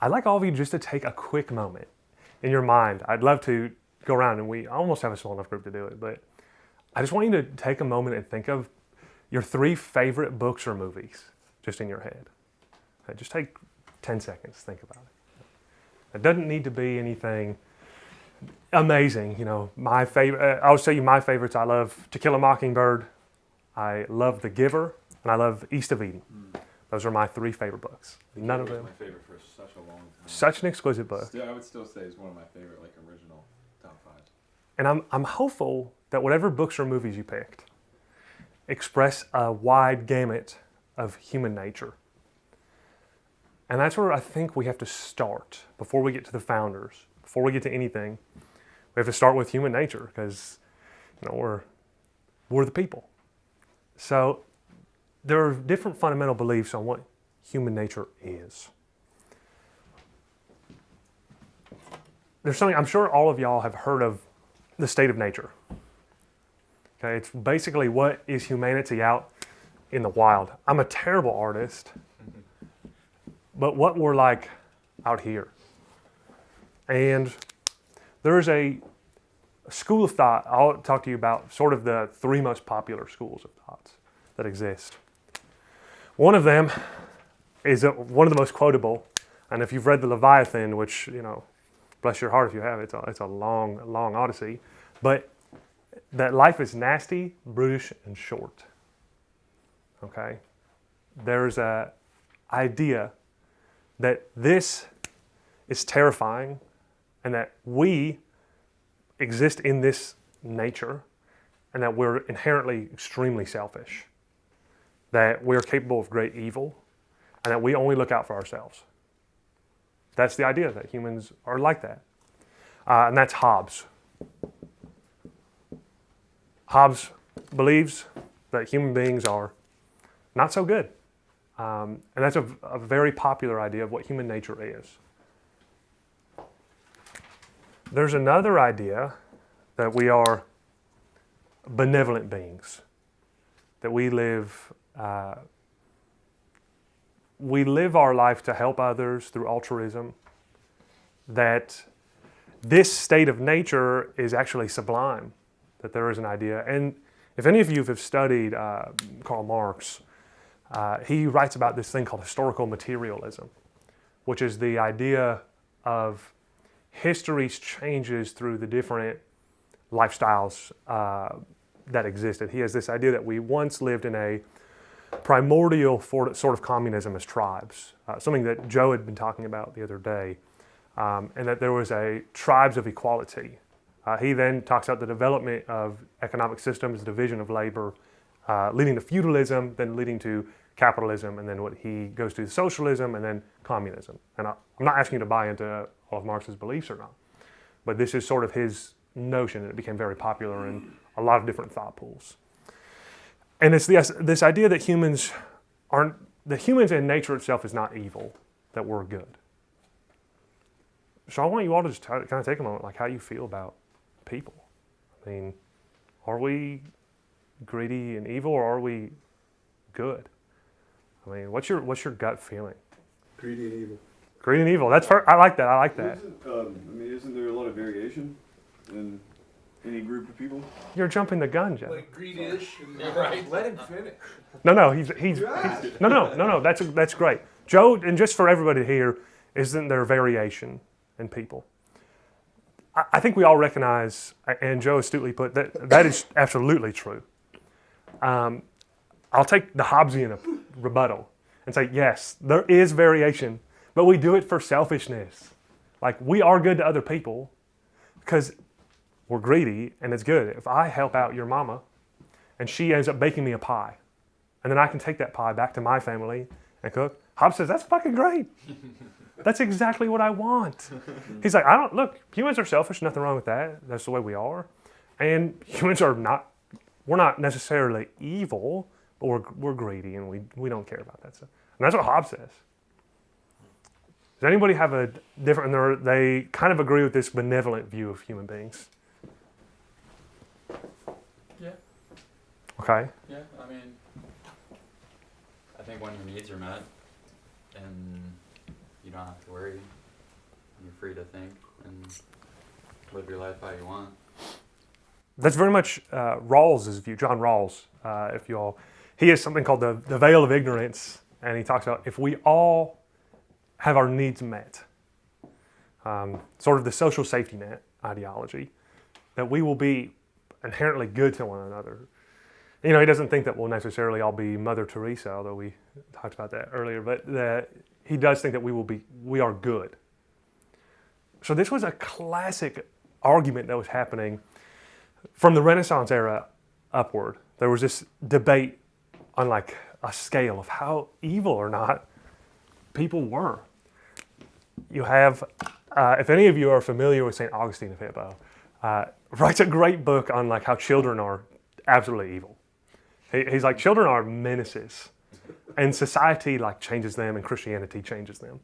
I'd like all of you just to take a quick moment in your mind. I'd love to go around, and we almost have a small enough group to do it, but I just want you to take a moment and think of your 3 favorite books or movies just in your head. Okay, just take 10 seconds, think about it. It doesn't need to be anything amazing. My favorite, I'll tell you my favorites. I love To Kill a Mockingbird, I love The Giver, and I love East of Eden. Those are my 3 favorite books. None of them. My favorite for such a long time. Such an exquisite book. I would still say it's one of my favorite, original top 5. And I'm hopeful that whatever books or movies you picked express a wide gamut of human nature. And that's where I think we have to start before we get to the founders, before we get to anything. We have to start with human nature because we're the people. So there are different fundamental beliefs on what human nature is. There's something, I'm sure all of y'all have heard of the state of nature. Okay, it's basically what is humanity out in the wild. I'm a terrible artist, but what we're like out here. And there is a school of thought, I'll talk to you about sort of the 3 most popular schools of thoughts that exist. One of them is one of the most quotable, and if you've read the Leviathan, which, bless your heart if you have, it's a long, long odyssey, but that life is nasty, brutish, and short. Okay? There's a idea that this is terrifying and that we exist in this nature and that we're inherently extremely selfish, that we're capable of great evil, and that we only look out for ourselves. That's the idea, that humans are like that. And that's Hobbes. Hobbes believes that human beings are not so good. And that's a very popular idea of what human nature is. There's another idea that we are benevolent beings, that we live our life to help others through altruism, that this state of nature is actually sublime, that there is an idea. And if any of you have studied Karl Marx, he writes about this thing called historical materialism, which is the idea of history's changes through the different lifestyles that existed. He has this idea that we once lived in a primordial sort of communism as tribes, something that Joe had been talking about the other day, and that there was a tribes of equality. He then talks about the development of economic systems, division of labor, leading to feudalism, then leading to capitalism, and then what he goes to socialism, and then communism. And I'm not asking you to buy into all of Marx's beliefs or not, but this is sort of his notion, and it became very popular in a lot of different thought pools. And it's this idea that humans in nature itself is not evil, that we're good. So I want you all to just kind of take a moment, how you feel about people. I mean, are we greedy and evil, or are we good? I mean, what's your gut feeling? Greedy and evil. Greedy and evil. I like that. Isn't there a lot of variation in any group of people? You're jumping the gun, Jeff. Greedy-ish. Right. Let him finish. No. He's no. That's great, Joe. And just for everybody here, isn't there variation in people? I think we all recognize, and Joe astutely put that is absolutely true. I'll take the Hobbesian rebuttal and say, yes, there is variation, but we do it for selfishness. We are good to other people because we're greedy, and it's good. If I help out your mama and she ends up baking me a pie, and then I can take that pie back to my family and cook, Hobbes says, that's fucking great. That's exactly what I want. He's like, look, humans are selfish, nothing wrong with that. That's the way we are. And humans are we're not necessarily evil, but we're greedy, and we don't care about that stuff. And that's what Hobbes says. Does anybody have a different, they kind of agree with this benevolent view of human beings? Yeah. Okay. Yeah, I think when your needs are met and you don't have to worry. You're free to think and live your life how you want. That's very much Rawls's view, John Rawls. He has something called the veil of ignorance, and he talks about if we all have our needs met, sort of the social safety net ideology, that we will be inherently good to one another. He doesn't think that we'll necessarily all be Mother Teresa, although we talked about that earlier, but that he does think that we are good. So this was a classic argument that was happening from the Renaissance era upward. There was this debate on like a scale of how evil or not people were. You have, if any of you are familiar with St. Augustine of Hippo, writes a great book on like how children are absolutely evil. He's like, children are menaces, and society like changes them, and Christianity changes them.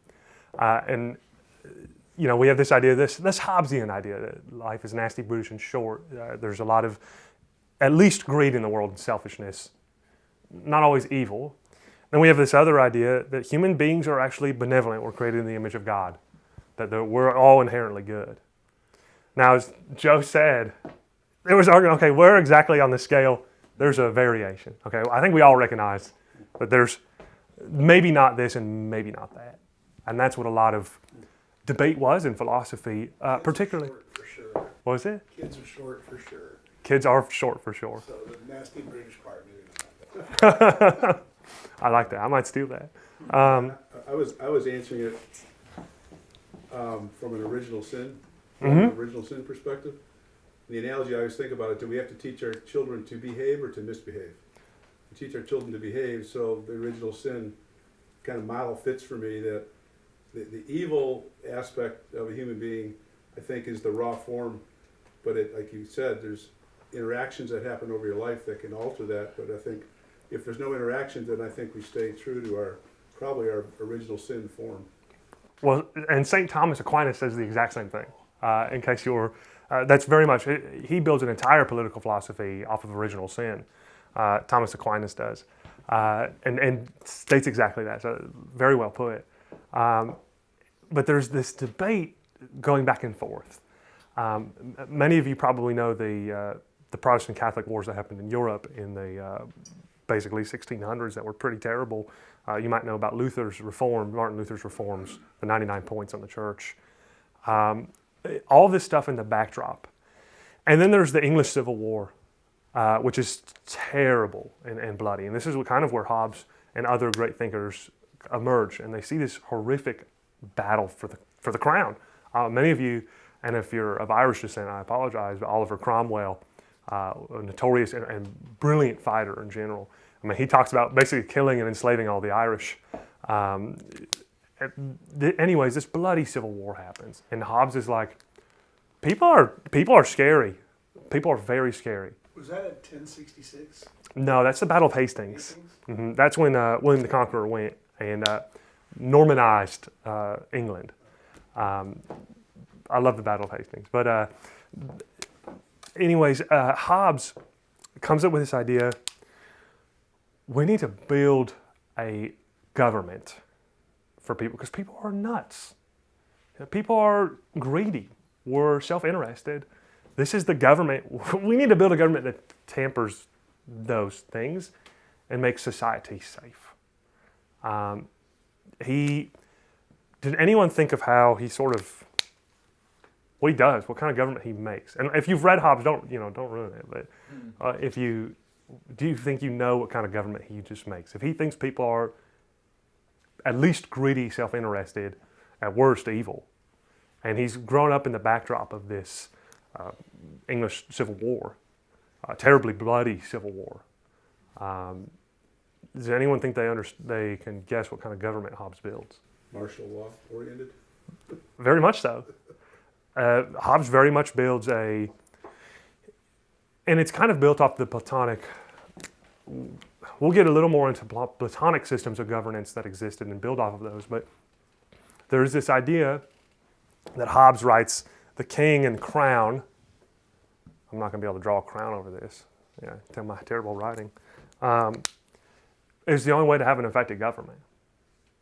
We have this idea, this Hobbesian idea that life is nasty, brutish, and short. There's a lot of, at least greed in the world and selfishness, not always evil. Then we have this other idea that human beings are actually benevolent. We're created in the image of God, that we're all inherently good. Now, as Joe said, there was argument, okay, where exactly on the scale? There's a variation. Okay, I think we all recognize that there's maybe not this and maybe not that. And that's what a lot of debate was in philosophy, particularly. Short for sure. What was it? Kids are short for sure. Kids are short for sure. So the nasty British part, maybe not. I like that. I might steal that. I was answering it from an original sin, perspective. The analogy I always think about it: do we have to teach our children to behave or to misbehave? We teach our children to behave, so the original sin kind of model fits for me. That the evil aspect of a human being, I think, is the raw form. But like you said, there's interactions that happen over your life that can alter that. But I think if there's no interactions, then I think we stay true to probably our original sin form. Well, and St. Thomas Aquinas says the exact same thing. In case that's very much, he builds an entire political philosophy off of original sin. Thomas Aquinas does. And states exactly that. So very well put. But there's this debate going back and forth. Many of you probably know the Protestant Catholic wars that happened in Europe in the basically 1600s that were pretty terrible. You might know about Martin Luther's reforms, the 99 points on the church. All this stuff in the backdrop. And then there's the English Civil War, which is terrible and bloody. And this is kind of where Hobbes and other great thinkers emerge, and they see this horrific battle for the crown. Many of you, and if you're of Irish descent, I apologize, but Oliver Cromwell, a notorious and brilliant fighter in general. I mean, he talks about basically killing and enslaving all the Irish. Anyways, this bloody civil war happens, and Hobbes is like, people are scary. People are very scary. Was that at 1066? No, that's the Battle of Hastings. Mm-hmm. That's when William the Conqueror went and Normanized England. I love the Battle of Hastings. But anyways, Hobbes comes up with this idea, we need to build a government for people, because people are nuts. People are greedy. We're self-interested. This is the government. We need to build a government that tampers those things and makes society safe. Did anyone think of how he sort of, what he does, what kind of government he makes? And if you've read Hobbes, don't ruin it. But do you think you know what kind of government he just makes? If he thinks people are at least greedy, self-interested, at worst evil, and he's grown up in the backdrop of this English Civil War, terribly bloody Civil War. Does anyone think they can guess what kind of government Hobbes builds? Martial law oriented? Very much so. Hobbes very much builds and it's kind of built off the Platonic. We'll get a little more into Platonic systems of governance that existed and build off of those, but there's this idea that Hobbes writes, the king and crown. I'm not going to be able to draw a crown over this. Yeah, tell my terrible writing. Is the only way to have an effective government.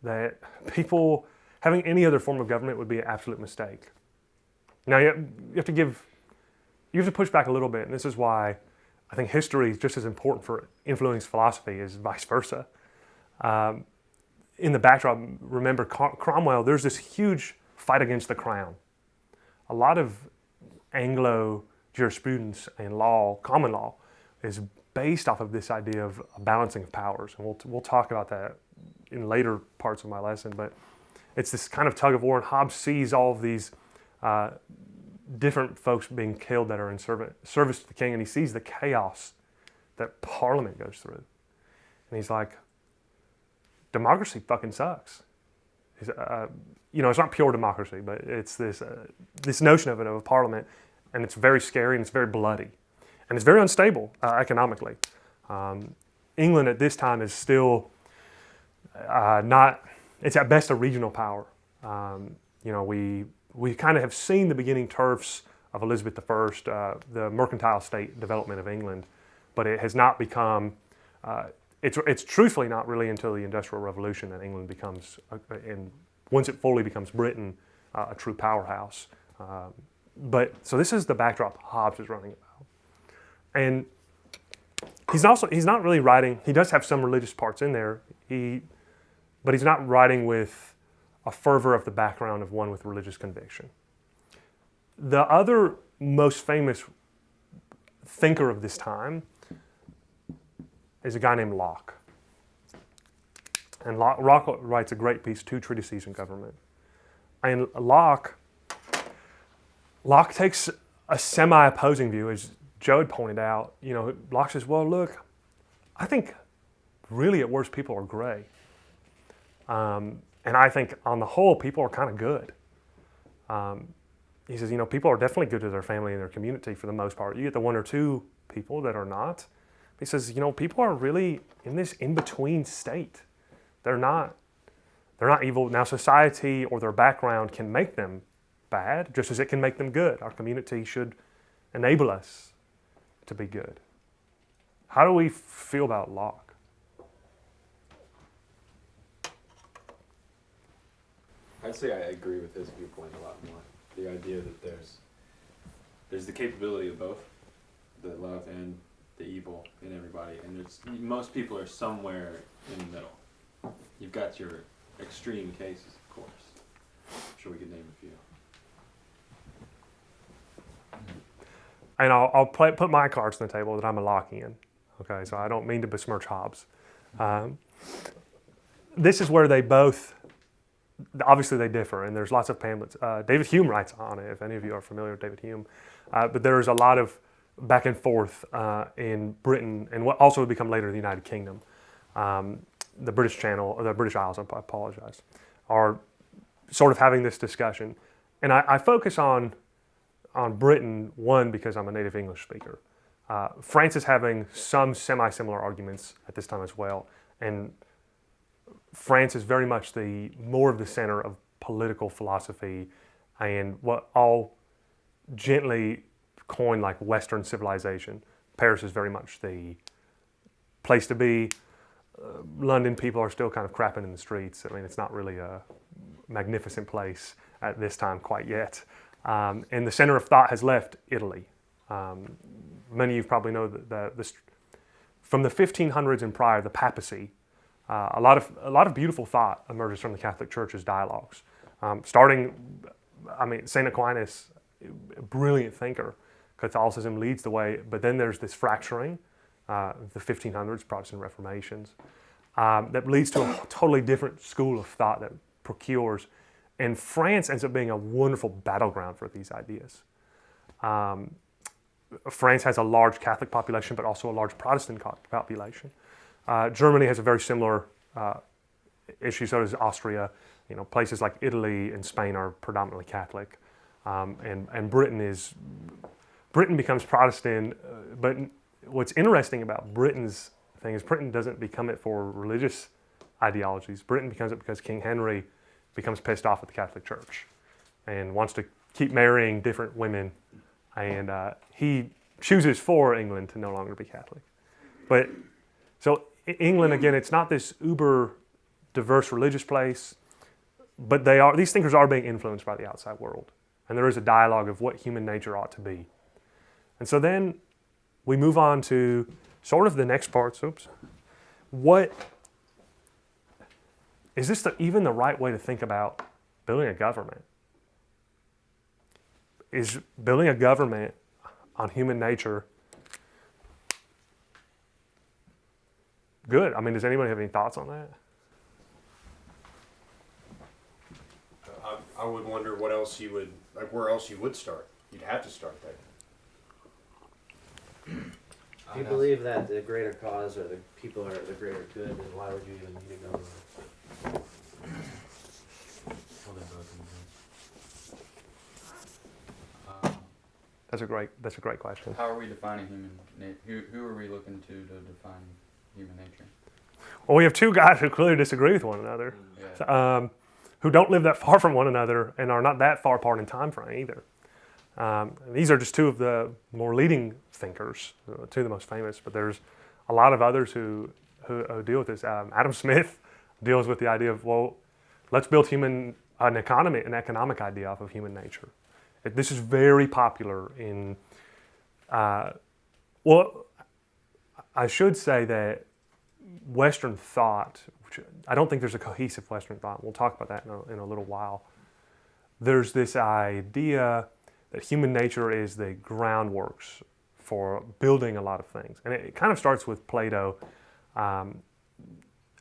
That people having any other form of government would be an absolute mistake. Now you have to push back a little bit, and this is why I think history is just as important for influencing philosophy as vice versa. In the backdrop, remember Cromwell, there's this huge fight against the crown. A lot of Anglo jurisprudence and law, common law, is based off of this idea of a balancing of powers. And we'll talk about that in later parts of my lesson, but it's this kind of tug of war, and Hobbes sees all of these different folks being killed that are in service to the king, and he sees the chaos that Parliament goes through. And he's like, democracy fucking sucks. It's not pure democracy, but it's this notion of a parliament, and it's very scary and it's very bloody, and it's very unstable economically. England at this time is still not. It's at best a regional power. We kind of have seen the beginning turfs of Elizabeth I, the mercantile state development of England, but it has not become. It's truthfully not really until the Industrial Revolution that England becomes, and once it fully becomes Britain, a true powerhouse. So this is the backdrop Hobbes is running about, and he's not really writing. He does have some religious parts in there. But he's not writing with a fervor of the background of one with religious conviction. The other most famous thinker of this time is a guy named Locke. And Locke writes a great piece, Two Treatises on Government. And Locke takes a semi-opposing view, as Joe had pointed out. Locke says, well, look, I think really at worst people are gray. And I think on the whole, people are kind of good. He says, people are definitely good to their family and their community for the most part. You get the one or two people that are not. He says, people are really in this in-between state. They're not evil. Now, society or their background can make them bad, just as it can make them good. Our community should enable us to be good. How do we feel about Locke? I'd say I agree with his viewpoint a lot more. The idea that there's the capability of both, the love and the evil in everybody, and most people are somewhere in the middle. You've got your extreme cases, of course. I'm sure we could name a few. And I'll put my cards on the table that I'm a Lockean. Okay, so I don't mean to besmirch Hobbes. This is where they both. Obviously, they differ, and there's lots of pamphlets. David Hume writes on it, if any of you are familiar with David Hume. But there's a lot of back and forth in Britain, and what also would become later the United Kingdom. The British Channel, or the British Isles, I apologize, are sort of having this discussion. And I focus on Britain, one, because I'm a native English speaker. France is having some semi-similar arguments at this time as well. And France is very much more of the center of political philosophy and what I'll gently coin like Western civilization. Paris is very much the place to be. London people are still kind of crapping in the streets. I mean, it's not really a magnificent place at this time quite yet. And the center of thought has left Italy. Many of you probably know that from the 1500s and prior, the papacy, a lot of beautiful thought emerges from the Catholic Church's dialogues. St. Aquinas, a brilliant thinker. Catholicism leads the way, but then there's this fracturing, the 1500s, Protestant Reformations, that leads to a totally different school of thought that procures, and France ends up being a wonderful battleground for these ideas. France has a large Catholic population, but also a large Protestant population. Germany has a very similar issue, so does Austria. Places like Italy and Spain are predominantly Catholic. And Britain becomes Protestant, but what's interesting about Britain's thing is Britain doesn't become it for religious ideologies. Britain becomes it because King Henry becomes pissed off at the Catholic Church and wants to keep marrying different women, and he chooses for England to no longer be Catholic. But so England, again, it's not this uber diverse religious place. but these thinkers are being influenced by the outside world. And there is a dialogue of what human nature ought to be. And so then we move on to sort of the next part. What is this even the right way to think about building a government? Is building a government on human nature good? I mean, does anybody have any thoughts on that? I would wonder what else you would, like where else you would start. You'd have to start there. If you believe that the greater cause or the people are the greater good, then why would you even need a government? Well, they both exist. That's a great question. How are we defining human nature? Who are we looking to define human nature? Well, we have two guys who clearly disagree with one another, Yeah. who don't live that far from one another and are not that far apart in time frame either. These are just two of the more leading thinkers, two of the most famous, but there's a lot of others who deal with this. Adam Smith deals with the idea of, well, let's build an economic idea off of human nature. This is very popular in, well, I should say that Western thought, which I don't think there's a cohesive Western thought. We'll talk about that in a little while. There's this idea that human nature is the groundworks for building a lot of things. And it kind of starts with Plato.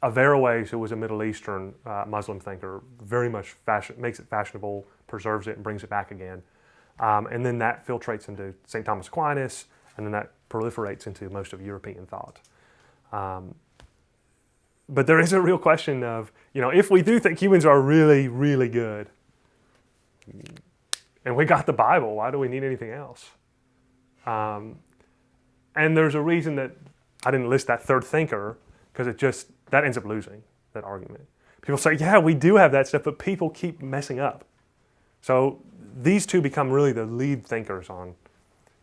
Averroes, who was a Middle Eastern Muslim thinker, very much makes it fashionable, preserves it, and brings it back again. And then that filtrates into St. Thomas Aquinas, and then that proliferates into most of European thought. But there is a real question of, if we do think humans are really, really good, and we got the Bible, why do we need anything else? And there's a reason that I didn't list that third thinker, because that ends up losing that argument. People say, yeah, we do have that stuff, but people keep messing up. So these two become really the lead thinkers on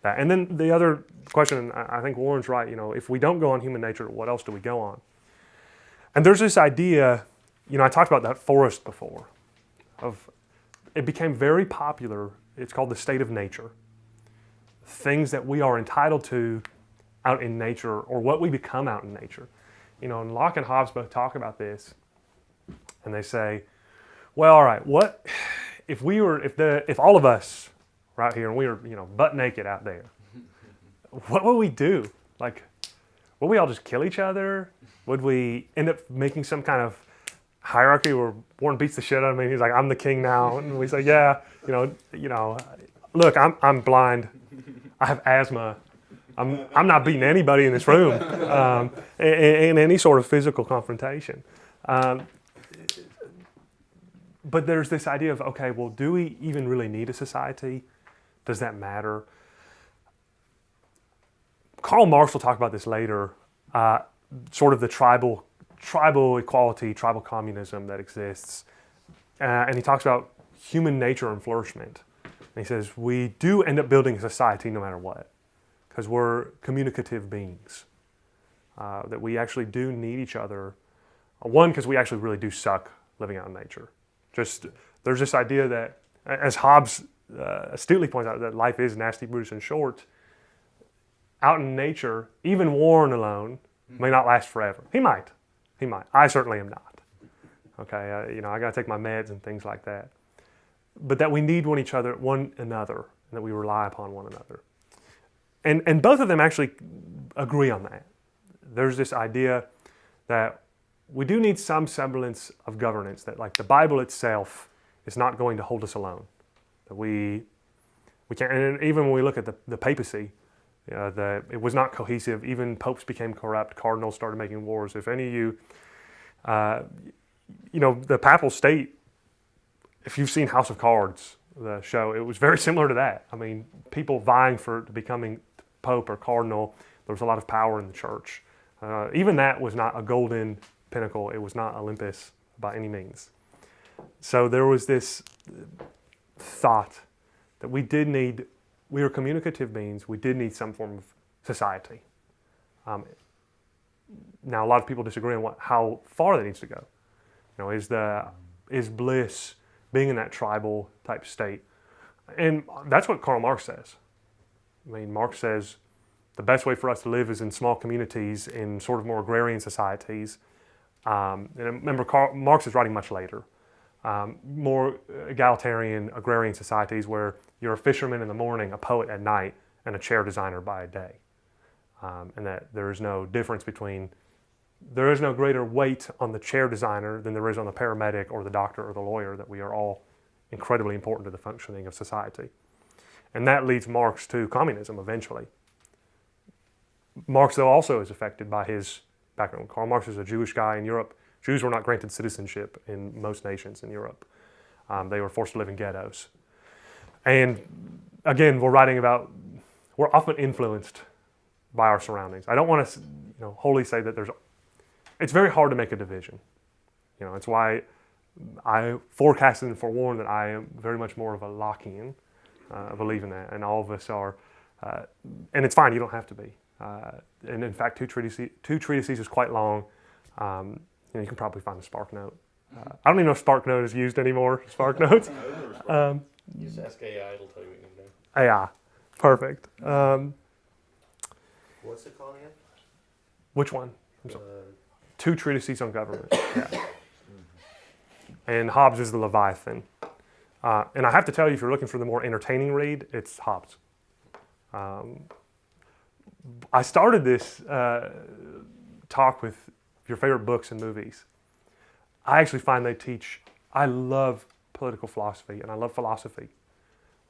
that. And then the other question, I think Warren's right, if we don't go on human nature, what else do we go on? And there's this idea, I talked about that forest before, it became very popular. It's called the state of nature. Things that we are entitled to out in nature, or what we become out in nature. And Locke and Hobbes both talk about this, and they say, well, all right, what if all of us right here and we were, butt naked out there, what would we do? Like, would we all just kill each other? Would we end up making some kind of hierarchy where Warren beats the shit out of me? He's like, I'm the king now, and we say, yeah, look, I'm blind, I have asthma. I'm not beating anybody in this room in any sort of physical confrontation. But there's this idea of, okay, well, do we even really need a society? Does that matter? Karl Marx will talk about this later, sort of the tribal equality, tribal communism that exists. And he talks about human nature and flourishment. And he says, we do end up building a society no matter what, because we're communicative beings, that we actually do need each other. One, because we actually really do suck living out in nature. There's this idea that, as Hobbes astutely points out, that life is nasty, brutish, and short. Out in nature, even Warren alone may not last forever. He might. I certainly am not. Okay, I got to take my meds and things like that. But that we need one another, and that we rely upon one another. And both of them actually agree on that. There's this idea that we do need some semblance of governance, that like the Bible itself is not going to hold us alone. That we can't, and even when we look at the papacy, it was not cohesive. Even popes became corrupt. Cardinals started making wars. If any of you, the papal state, if you've seen House of Cards, the show, it was very similar to that. I mean, people vying for becoming pope or cardinal. There was a lot of power in the church. Even that was not a golden pinnacle. It was not Olympus by any means. So there was this thought that we were communicative beings. We did need some form of society. Now, a lot of people disagree on how far that needs to go. Is is bliss, being in that tribal type state. And that's what Karl Marx says. I mean, Marx says the best way for us to live is in small communities, in sort of more agrarian societies. And remember, Marx is writing much later. More egalitarian agrarian societies where you're a fisherman in the morning, a poet at night, and a chair designer by day. And that there is no difference between, there is no greater weight on the chair designer than there is on the paramedic or the doctor or the lawyer, that we are all incredibly important to the functioning of society. And that leads Marx to communism eventually. Marx, though, also is affected by his background. Karl Marx is a Jewish guy in Europe. Jews were not granted citizenship in most nations in Europe. They were forced to live in ghettos. And again, we're often influenced by our surroundings. I don't want to, wholly say that it's very hard to make a division. It's why I forecasted and forewarned that I am very much more of a Lockean. I believe in that, and all of us are, and it's fine, you don't have to be. And in fact, two treatises is quite long. You can probably find a Spark Note. I don't even know if Spark Note is used anymore, Spark Notes. Just ask AI, it'll tell you what you can do. AI, perfect. What's it called again? Which one? Two treatises on government. Yeah. And Hobbes is the Leviathan. And I have to tell you, if you're looking for the more entertaining read, it's Hobbes. I started this talk with your favorite books and movies. I actually find I love political philosophy and I love philosophy.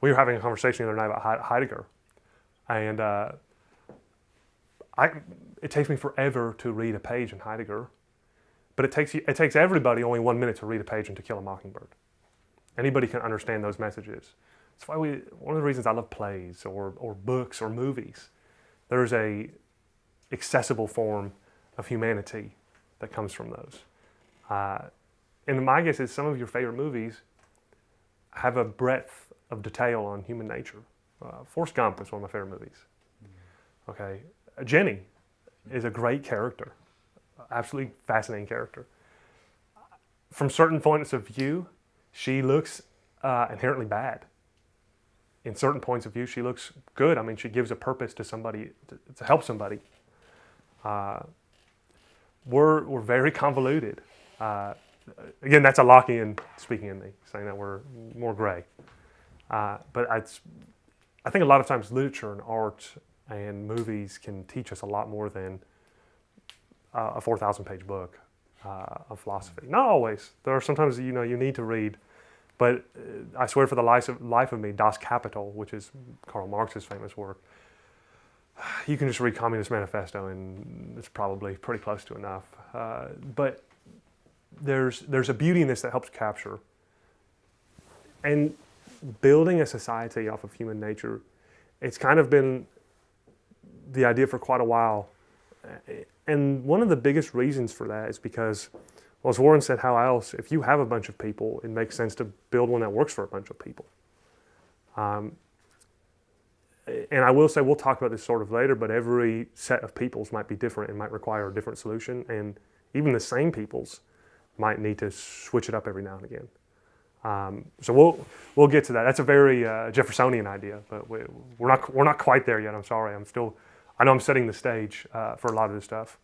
We were having a conversation the other night about Heidegger. And it takes me forever to read a page in Heidegger. But it takes everybody only 1 minute to read a page in To Kill a Mockingbird. Anybody can understand those messages. That's why one of the reasons I love plays or books or movies. There's a accessible form of humanity that comes from those. And my guess is some of your favorite movies have a breadth of detail on human nature. Forrest Gump is one of my favorite movies. Okay, Jenny is a great character, absolutely fascinating character. From certain points of view, she looks inherently bad. In certain points of view, she looks good. I mean, she gives a purpose to somebody, to help somebody. We're very convoluted. Again, that's a Lockean speaking in me, saying that we're more gray. But I think a lot of times literature and art and movies can teach us a lot more than a 4,000-page book of philosophy. Not always. There are sometimes you need to read. But I swear for the life of me, Das Kapital, which is Karl Marx's famous work, you can just read Communist Manifesto and it's probably pretty close to enough. But there's a beauty in this that helps capture. And building a society off of human nature, it's kind of been the idea for quite a while. And one of the biggest reasons for that is because, well, as Warren said, how else? If you have a bunch of people, it makes sense to build one that works for a bunch of people. And I will say, we'll talk about this sort of later, but every set of peoples might be different and might require a different solution. And even the same peoples might need to switch it up every now and again. So we'll get to that. That's a very Jeffersonian idea, but we're not quite there yet. I'm sorry. I know I'm setting the stage for a lot of this stuff.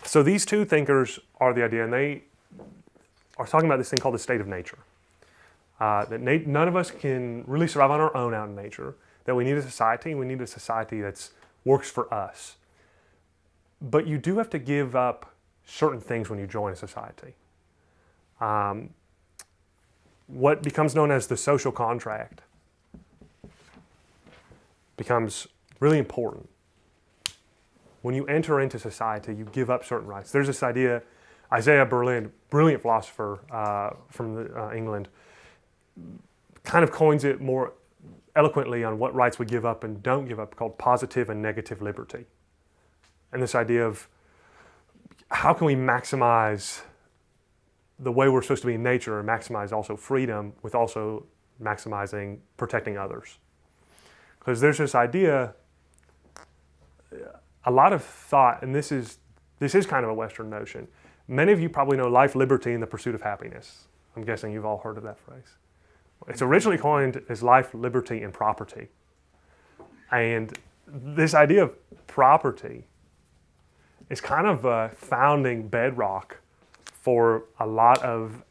So these two thinkers are the idea, and they are talking about this thing called the state of nature. That none of us can really survive on our own out in nature, that we need a society, and we need a society that works for us. But you do have to give up certain things when you join a society. What becomes known as the social contract becomes really important. When you enter into society, you give up certain rights. There's this idea, Isaiah Berlin, brilliant philosopher from England, kind of coins it more eloquently on what rights we give up and don't give up, called positive and negative liberty. And this idea of how can we maximize the way we're supposed to be in nature and maximize also freedom with also maximizing protecting others. Because there's this idea, a lot of thought, and this is kind of a Western notion, Many of you probably know life, liberty, and the pursuit of happiness. I'm guessing you've all heard of that phrase. It's originally coined as life, liberty, and property. And this idea of property is kind of a founding bedrock for a lot of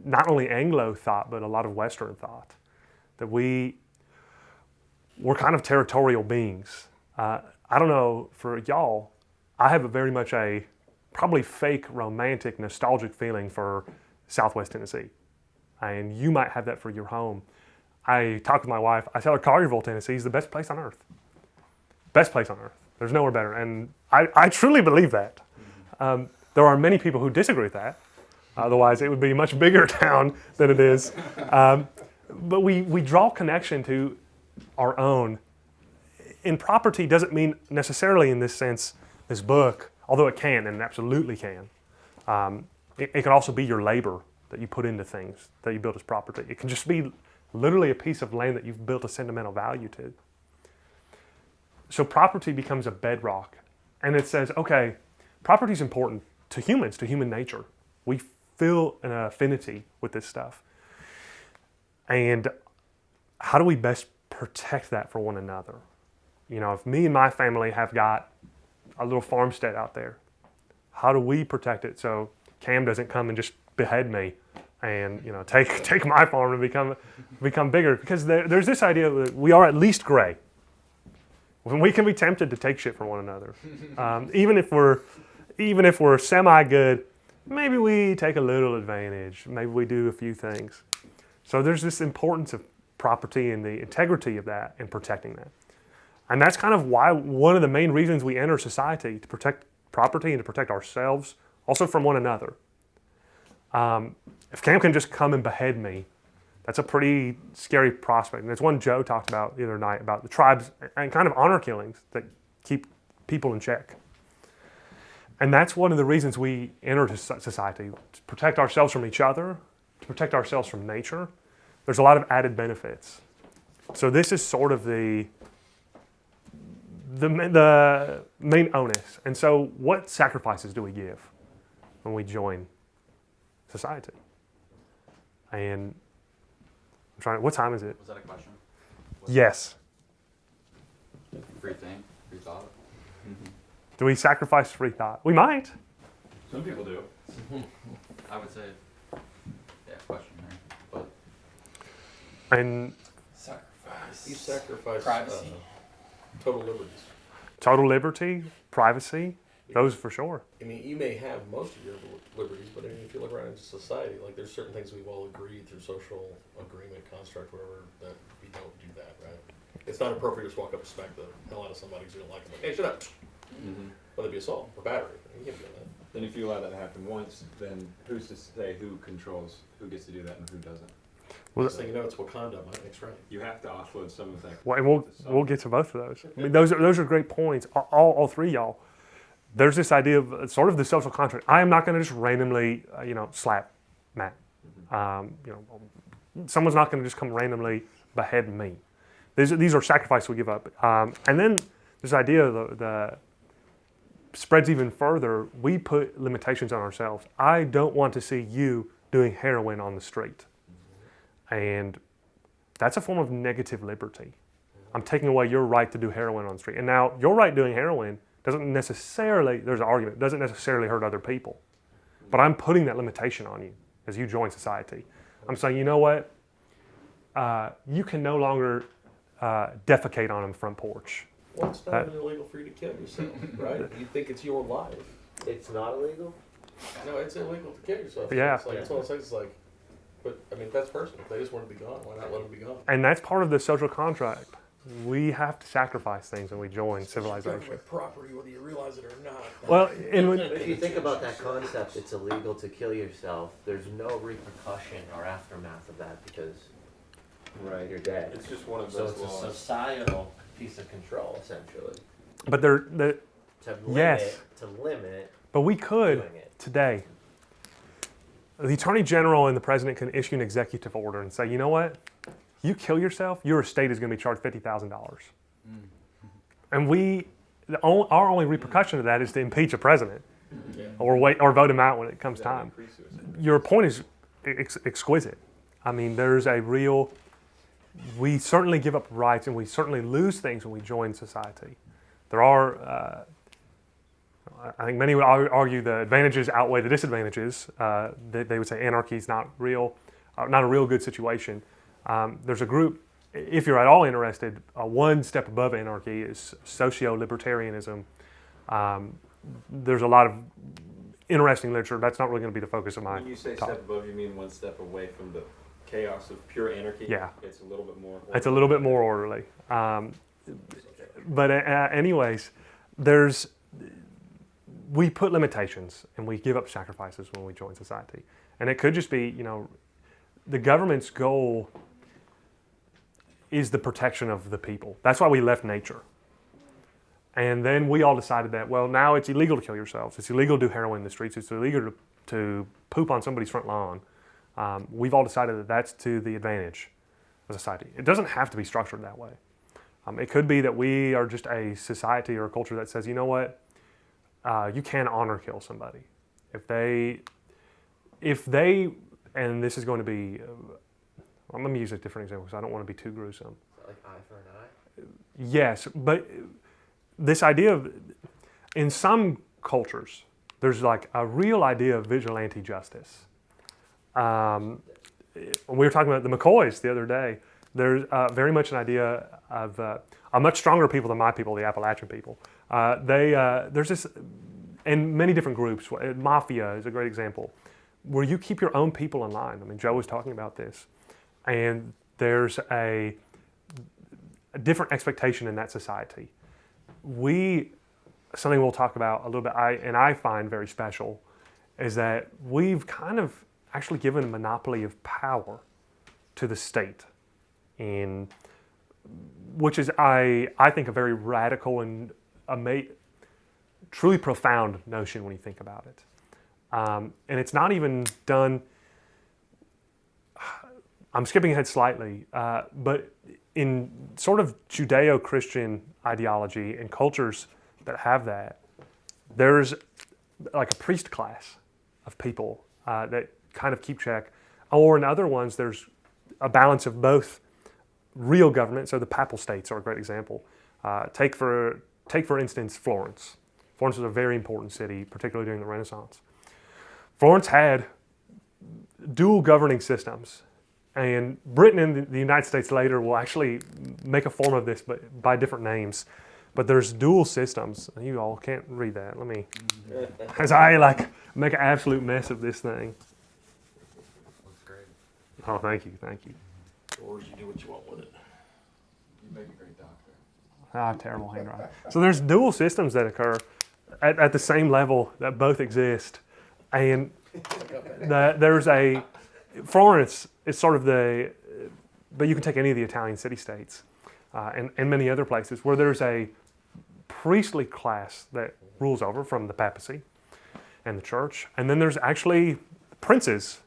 not only Anglo thought, but a lot of Western thought. That we're kind of territorial beings. I don't know, for y'all, I have very much a probably fake, romantic, nostalgic feeling for Southwest Tennessee. And you might have that for your home. I talked to my wife. I tell her Collierville, Tennessee is the best place on earth. Best place on earth. There's nowhere better. And I truly believe that. There are many people who disagree with that. Otherwise, it would be a much bigger town than it is. But we draw connection to our own. And property doesn't mean necessarily in this sense, this book, although it can, and it absolutely can. It can also be your labor that you put into things, that you build as property. It can just be literally a piece of land that you've built a sentimental value to. So property becomes a bedrock. And it says, okay, property is important to humans, to human nature. We feel an affinity with this stuff. And how do we best protect that for one another? You know, if me and my family have got a little farmstead out there, how do we protect it so Cam doesn't come and just behead me and, you know, take my farm and become bigger? Because there's this idea that we are at least gray. When we can be tempted to take shit from one another. Even if we're semi-good, maybe we take a little advantage. Maybe we do a few things. So there's this importance of property and the integrity of that and protecting that. And that's kind of why one of the main reasons we enter society, to protect property and to protect ourselves, also from one another. If Cam can just come and behead me, that's a pretty scary prospect. And it's one Joe talked about the other night, about the tribes and kind of honor killings that keep people in check. And that's one of the reasons we enter society, to protect ourselves from each other, to protect ourselves from nature. There's a lot of added benefits. So this is sort of the main onus. And so what sacrifices do we give when we join society? And I'm trying, what time is it? Was that a question? Yes. Free thing, free thought. Do we sacrifice free thought? We might. Some people do. I would say, yeah, question there. But And You sacrifice Privacy. total liberties. total liberty, privacy, those for sure. I mean, you may have most of your liberties, but I mean, if you look around in society, like there's certain things we've all agreed through social agreement, construct, whatever, that we don't do that, right? It's not appropriate to just walk up and smack the hell out of somebody because you don't like them. Like, hey, shut up. Whether it be assault or battery, you can't do that. Then if you allow that to happen once, then who's to say who controls, who gets to do that and who doesn't? Next thing you know, it's Wakanda, my next right. You have to offload some of that. Well, and we'll get to both of those. I mean, those are great points. All three of y'all. There's this idea of sort of the social contract. I am not going to just randomly, slap Matt. Someone's not going to just come randomly behead me. These are sacrifices we give up. And then this idea the spreads even further. We put limitations on ourselves. I don't want to see you doing heroin on the street. And that's a form of negative liberty. I'm taking away your right to do heroin on the street. And now, your right doing heroin doesn't necessarily, there's an argument, doesn't necessarily hurt other people. But I'm putting that limitation on you as you join society. I'm saying, you know what? You can no longer defecate on the front porch. Well, it's not illegal for you to kill yourself, right? You think it's your life. It's not illegal? No, it's illegal to kill yourself. Yeah. It's like, it's one of those things, it's like, but, I mean, that's personal. If they just want to be gone, why not let them be gone? And that's part of the social contract. We have to sacrifice things when we join civilization. Government property, whether you realize it or not. Well, But if you think about that concept, it's illegal to kill yourself. There's no repercussion or aftermath of that because you're dead. It's just one of So those it's a laws. societal piece of control, essentially. but yes. To limit But we could doing it. today. The Attorney General and the President can issue an executive order and say, you know what? You kill yourself, your estate is going to be charged $50,000. And our only repercussion of that is to impeach a president. Yeah. or vote him out when it comes That would time. increase suicide. Your point is exquisite. I mean, there's a real. We certainly give up rights, and we certainly lose things when we join society. There are. I think many would argue the advantages outweigh the disadvantages. They would say anarchy is not real, not a real good situation. There's a group, if you're at all interested, one step above anarchy is socio-libertarianism. There's a lot of interesting literature. That's not really going to be the focus of my When you say talk. step above, you mean one step away from the chaos of pure anarchy? Yeah. It's a little bit more. It's a little bit more orderly. But anyways, we put limitations and we give up sacrifices when we join society. And it could just be, the government's goal is the protection of the people. That's why we left nature. And then we all decided that, well, now it's illegal to kill yourselves. It's illegal to do heroin in the streets. It's illegal to poop on somebody's front lawn. We've all decided that that's to the advantage of society. It doesn't have to be structured that way. It could be that we are just a society or a culture that says, you know what, you can honor kill somebody. If they, and this is going to be, I'm going to use a different example because I don't want to be too gruesome. Like eye for an eye? Yes, but this idea of, in some cultures, there's like a real idea of vigilante justice. We were talking about the McCoys the other day. There's very much an idea of a much stronger people than my people, the Appalachian people. There's this, and many different groups. Mafia is a great example, where you keep your own people in line. I mean, Joe was talking about this, and there's a different expectation in that society. Something we'll talk about a little bit, I find very special, is that we've kind of actually given a monopoly of power to the state, which is, I think, a very radical and truly profound notion when you think about it. And it's not even done, I'm skipping ahead slightly, but in sort of Judeo-Christian ideology and cultures that have that, there's like a priest class of people that kind of keep check. Or in other ones, there's a balance of both real government. So the papal states are a great example. Take for instance Florence. Florence was a very important city, particularly during the Renaissance. Florence had dual governing systems. And Britain and the United States later will actually make a form of this, but by different names. But there's dual systems. You all can't read that. Let me, as I make an absolute mess of this thing. Looks great. Oh, thank you. Or you do what you want with it. You make a great doctor. Terrible handwriting. So there's dual systems that occur at the same level that both exist. And there's a, Florence is sort of but you can take any of the Italian city-states and many other places where there's a priestly class that rules over from the papacy and the church. And then there's actually princes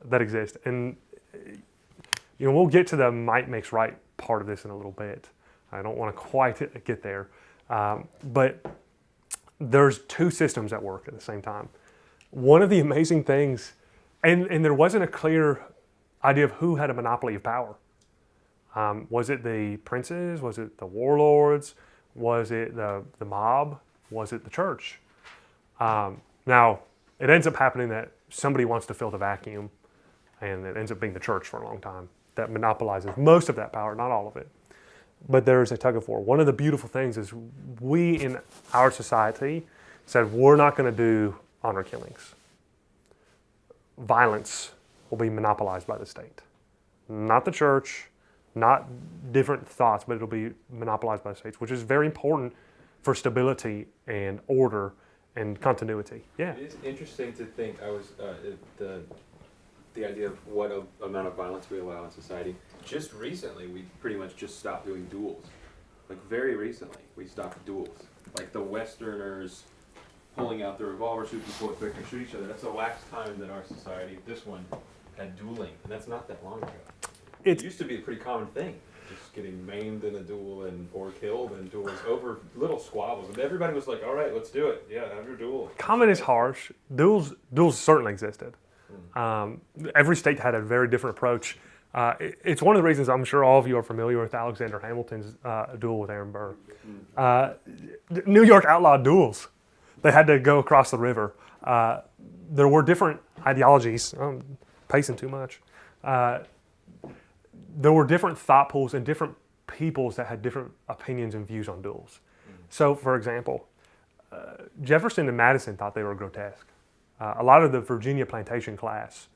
that exist. And, we'll get to the might makes right part of this in a little bit. I don't want to quite get there. But there's two systems at work at the same time. One of the amazing things, and there wasn't a clear idea of who had a monopoly of power. Was it the princes? Was it the warlords? Was it the mob? Was it the church? Now, it ends up happening that somebody wants to fill the vacuum, and it ends up being the church for a long time that monopolizes most of that power, not all of it. But there's a tug of war. One of the beautiful things is we in our society said we're not going to do honor killings. Violence will be monopolized by the state. Not the church, not different thoughts, but it'll be monopolized by the states, which is very important for stability and order and continuity. Yeah. It is interesting to think. The idea of what amount of violence we allow in society. Just recently, we pretty much just stopped doing duels. Like very recently, we stopped duels. Like the Westerners pulling out the revolvers so we can pull it quick and shoot each other. That's the last time that our society, this one, had dueling, and that's not that long ago. It used to be a pretty common thing. just getting maimed in a duel or killed in duels over little squabbles. And everybody was like, all right, let's do it. Yeah, have your duel. Comment is harsh. Duels certainly existed. Every state had a very different approach. It's one of the reasons I'm sure all of you are familiar with Alexander Hamilton's duel with Aaron Burr. New York outlawed duels. They had to go across the river. There were different ideologies. I'm pacing too much. There were different thought pools and different peoples that had different opinions and views on duels. So, for example, Jefferson and Madison thought they were grotesque. A lot of the Virginia plantation class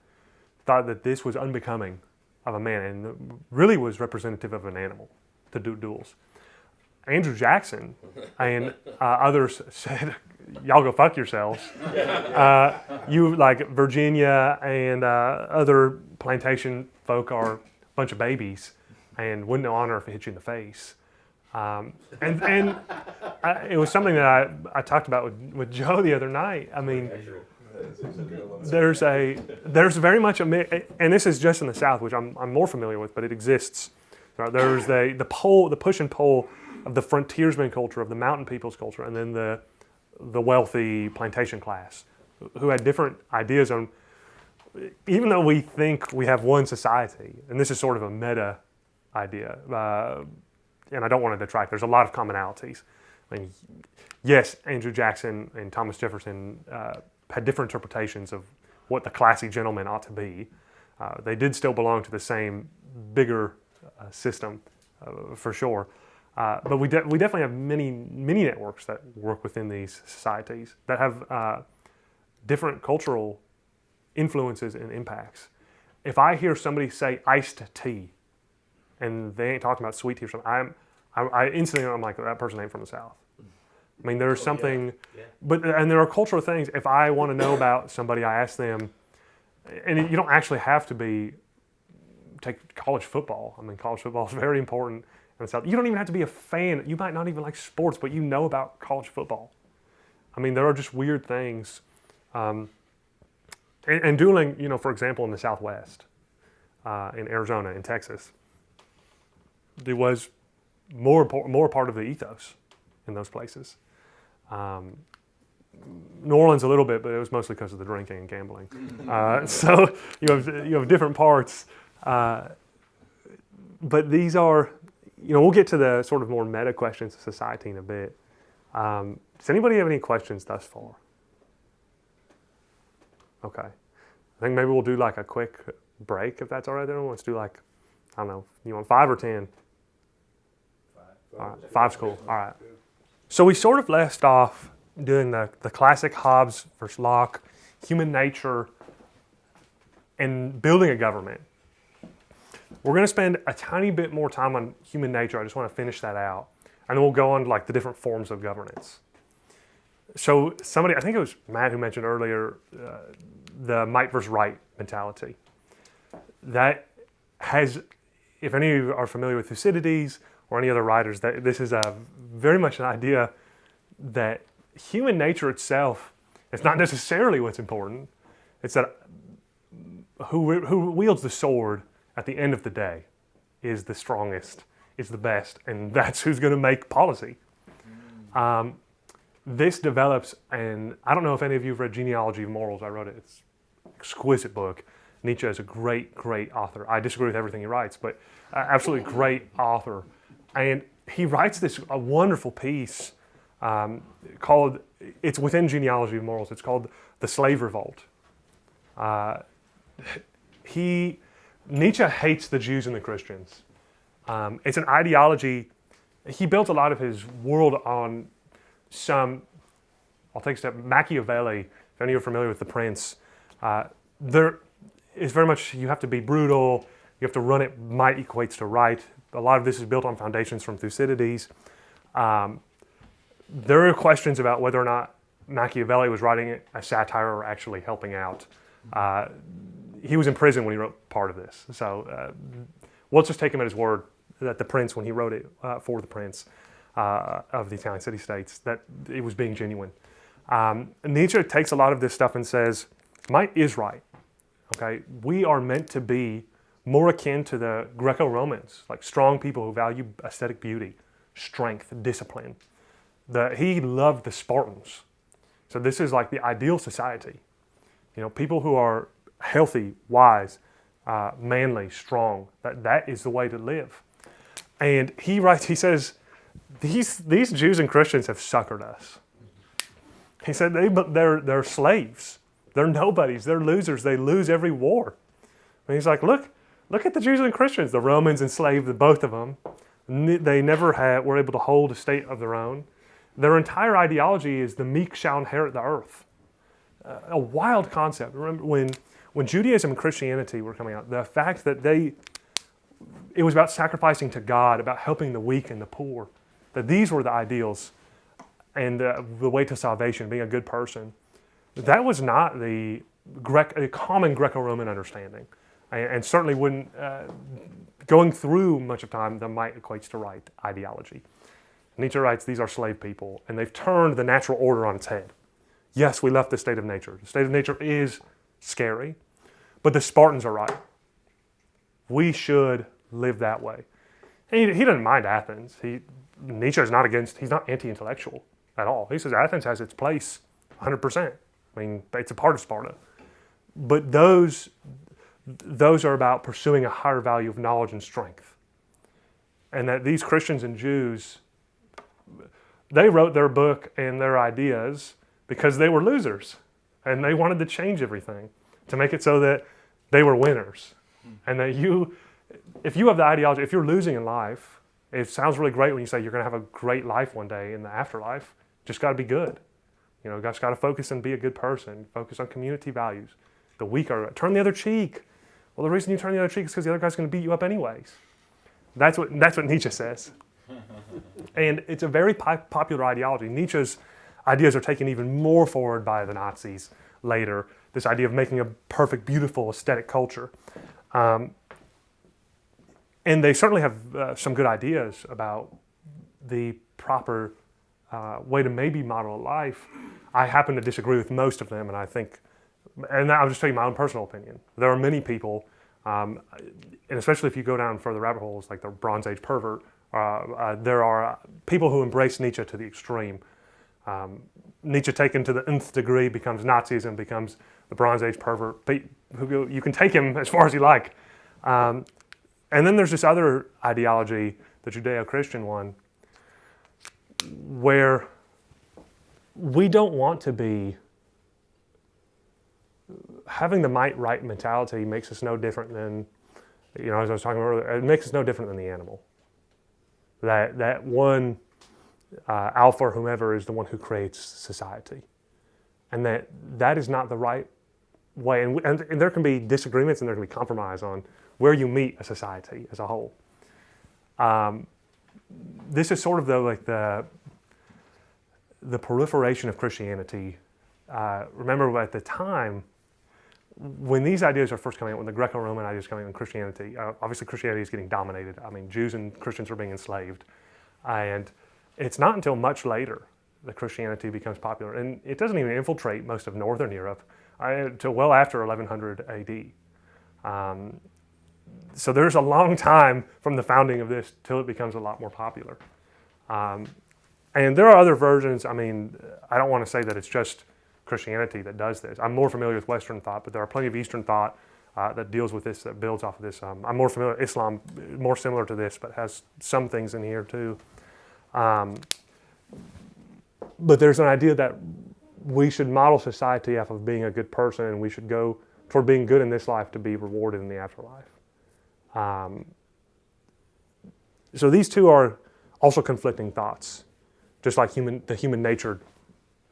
thought that this was unbecoming of a man and really was representative of an animal to do duels. Andrew Jackson and others said, y'all go fuck yourselves. You, like Virginia and other plantation folk, are a bunch of babies and wouldn't honor if it hit you in the face. It was something that I talked about with Joe the other night. I mean, there's very much and this is just in the South, which I'm more familiar with, but it exists. There's the push and pull of the frontiersman culture, of the mountain people's culture, and then the wealthy plantation class, who had different ideas on. Even though we think we have one society, and this is sort of a meta idea, and I don't want to detract. There's a lot of commonalities. I mean, yes, Andrew Jackson and Thomas Jefferson had different interpretations of what the classy gentleman ought to be. They did still belong to the same bigger system, for sure. But we definitely have many networks that work within these societies that have different cultural influences and impacts. If I hear somebody say iced tea, and they ain't talking about sweet tea or something, I instantly, I'm like, that person ain't from the South. I mean, there's something, and there are cultural things. If I want to know about somebody, I ask them, and you don't actually have to take college football. I mean, college football is very important in the South. You don't even have to be a fan. You might not even like sports, but you know about college football. I mean, there are just weird things. And dueling, for example, in the Southwest, in Arizona, in Texas, it was more part of the ethos in those places. New Orleans a little bit, but it was mostly because of the drinking and gambling. So you have different parts. But these are, we'll get to the sort of more meta questions of society in a bit. Does anybody have any questions thus far? Okay. I think maybe we'll do like a quick break, if that's all right. Everyone, let's do like, I don't know, you want 5 or 10? 5. All right, 5's cool. All right. So we sort of left off doing the classic Hobbes versus Locke, human nature, and building a government. We're going to spend a tiny bit more time on human nature. I just want to finish that out. And then we'll go on to like the different forms of governance. So I think it was Matt who mentioned earlier, the might versus right mentality. That has, if any of you are familiar with Thucydides or any other writers, that this is very much an idea that human nature itself is not necessarily what's important. It's that who wields the sword at the end of the day is the strongest, is the best, and that's who's going to make policy. This develops, and I don't know if any of you have read Genealogy of Morals. I wrote it. It's an exquisite book. Nietzsche is a great, great author. I disagree with everything he writes, but absolutely great author. And he writes a wonderful piece called, it's within Genealogy of Morals, it's called The Slave Revolt. Nietzsche hates the Jews and the Christians. It's an ideology. He built a lot of his world on I'll take a step, Machiavelli, if any of you are familiar with The Prince. There is very much, you have to be brutal, you have to run it, might equates to right. A lot of this is built on foundations from Thucydides. There are questions about whether or not Machiavelli was writing a satire or actually helping out. He was in prison when he wrote part of this. So we'll just take him at his word that The Prince, when he wrote it for The Prince of the Italian city-states, that it was being genuine. Nietzsche takes a lot of this stuff and says, might is right. Okay, we are meant to be more akin to the Greco-Romans, like strong people who value aesthetic beauty, strength, discipline. He loved the Spartans. So this is like the ideal society. People who are healthy, wise, manly, strong. That is the way to live. And he writes, he says, these Jews and Christians have suckered us. He said they're slaves. They're nobodies. They're losers. They lose every war. And he's like, look at the Jews and Christians. The Romans enslaved the both of them. They never were able to hold a state of their own. Their entire ideology is the meek shall inherit the earth. A wild concept. Remember when Judaism and Christianity were coming out, the fact that it was about sacrificing to God, about helping the weak and the poor, that these were the ideals and the way to salvation, being a good person. That was not the common Greco-Roman understanding, and certainly wouldn't, going through much of time, that might equates to right ideology. Nietzsche writes, these are slave people, and they've turned the natural order on its head. Yes, we left the state of nature. The state of nature is scary, but the Spartans are right. We should live that way. And he doesn't mind Athens. Nietzsche is he's not anti-intellectual at all. He says Athens has its place 100%. I mean, it's a part of Sparta. But those are about pursuing a higher value of knowledge and strength. And that these Christians and Jews, they wrote their book and their ideas because they were losers. And they wanted to change everything to make it so that they were winners. And that if you have the ideology, if you're losing in life, it sounds really great when you say you're going to have a great life one day in the afterlife. Just got to be good. Just got to focus and be a good person. Focus on community values. The weak are turn the other cheek. Well, the reason you turn the other cheek is because the other guy's going to beat you up anyways. That's what Nietzsche says. And it's a very popular ideology. Nietzsche's ideas are taken even more forward by the Nazis later. This idea of making a perfect, beautiful, aesthetic culture. And they certainly have some good ideas about the proper way to maybe model a life. I happen to disagree with most of them, and I'll just tell you my own personal opinion. There are many people, and especially if you go down further rabbit holes, like the Bronze Age pervert, there are people who embrace Nietzsche to the extreme. Nietzsche taken to the nth degree becomes Nazism, becomes the Bronze Age pervert. You can take him as far as you like. And then there's this other ideology, the Judeo-Christian one, where we don't want to be, having the might-right mentality makes us no different than, as I was talking about earlier, it makes us no different than the animal. That one alpha or whomever is the one who creates society. And that is not the right way. And there can be disagreements and there can be compromise on where you meet a society as a whole. This is sort of the proliferation of Christianity. Remember at the time, when these ideas are first coming out, when the Greco-Roman ideas are coming out in Christianity, obviously Christianity is getting dominated. I mean, Jews and Christians are being enslaved. And it's not until much later that Christianity becomes popular. And it doesn't even infiltrate most of Northern Europe until well after 1100 AD. So there's a long time from the founding of this till it becomes a lot more popular. And there are other versions. I mean, I don't want to say that it's just Christianity that does this. I'm more familiar with Western thought, but there are plenty of Eastern thought that deals with this, that builds off of this. I'm more familiar with Islam, more similar to this, but has some things in here too. But there's an idea that we should model society off of being a good person, and we should go toward being good in this life to be rewarded in the afterlife. So these two are also conflicting thoughts, just like the human nature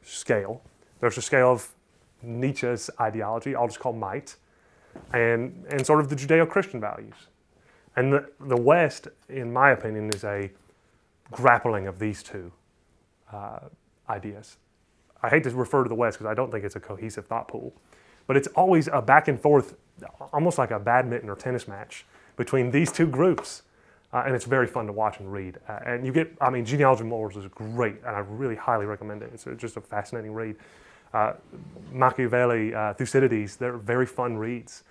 scale. There's a scale of Nietzsche's ideology, I'll just call might, and sort of the Judeo-Christian values. And the West, in my opinion, is a grappling of these two ideas. I hate to refer to the West because I don't think it's a cohesive thought pool, but it's always a back and forth, almost like a badminton or tennis match between these two groups. And it's very fun to watch and read. And Genealogy of Morals is great, and I really highly recommend it. It's just a fascinating read. Machiavelli, Thucydides, they're very fun reads.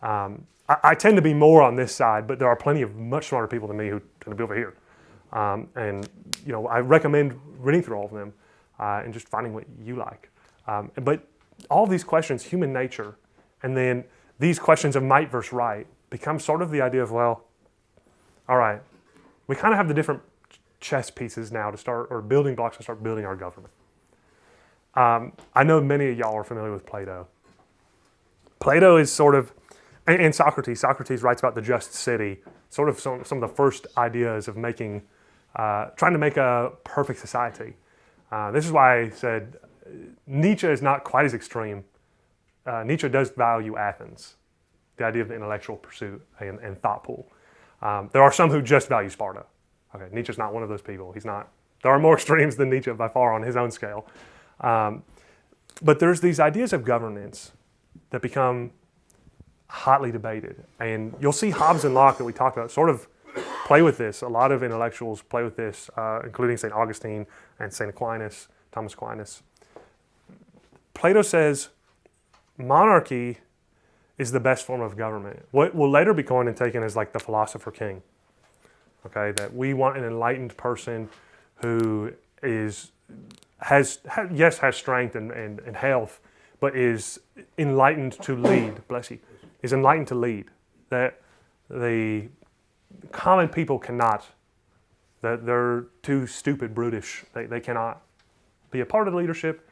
I tend to be more on this side, but there are plenty of much smarter people than me who tend to be over here. And I recommend reading through all of them and just finding what you like. But all of these questions, human nature, and then these questions of might versus right, become sort of the idea of, well, all right, we kind of have the different chess pieces now to start, or building blocks to start building our government. I know many of y'all are familiar with Plato. Plato is sort of, and Socrates. Socrates writes about the just city, sort of some of the first ideas of making, trying to make a perfect society. This is why I said Nietzsche is not quite as extreme. Nietzsche does value Athens, the idea of the intellectual pursuit and thought pool. There are some who just value Sparta. Okay, Nietzsche's not one of those people. He's not. There are more extremes than Nietzsche by far on his own scale. But there's these ideas of governance that become hotly debated. And you'll see Hobbes and Locke that we talked about sort of play with this. A lot of intellectuals play with this, including St. Augustine and St. Aquinas, Thomas Aquinas. Plato says monarchy is the best form of government. What will later be coined and taken as like the philosopher king. Okay, that we want an enlightened person who has strength and health, but is enlightened to lead, bless you, is enlightened to lead. That the common people cannot, that they're too stupid, brutish. They cannot be a part of leadership.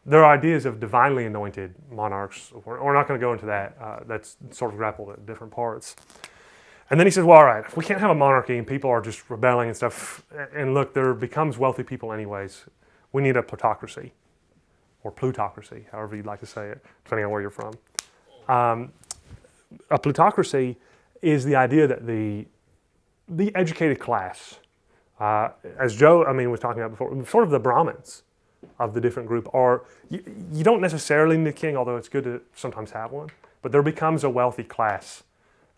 There are ideas of divinely anointed monarchs. We're not going to go into that. That's sort of grappled at different parts. And then he says, well, all right, if we can't have a monarchy and people are just rebelling and stuff, and look, there becomes wealthy people anyways, we need a plutocracy, or plutocracy, however you'd like to say it, depending on where you're from. A plutocracy is the idea that the educated class, as Joe, was talking about before, sort of the Brahmins of the different group are, you don't necessarily need a king, although it's good to sometimes have one, but there becomes a wealthy class,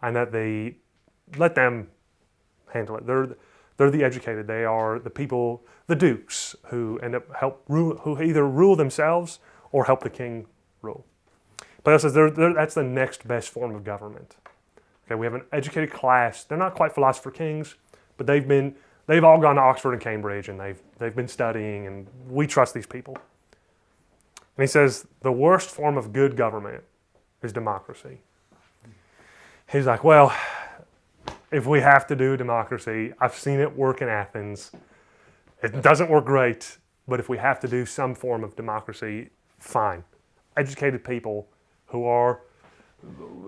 and that they let them handle it. They're the educated. They are the people, the dukes, who end up who either rule themselves or help the king rule. Plato says that's the next best form of government. Okay, we have an educated class. They're not quite philosopher kings, but they've all gone to Oxford and Cambridge, and they've been studying, and we trust these people. And he says the worst form of good government is democracy. He's like, well, if we have to do democracy, I've seen it work in Athens. It doesn't work great, but if we have to do some form of democracy, fine. Educated people who are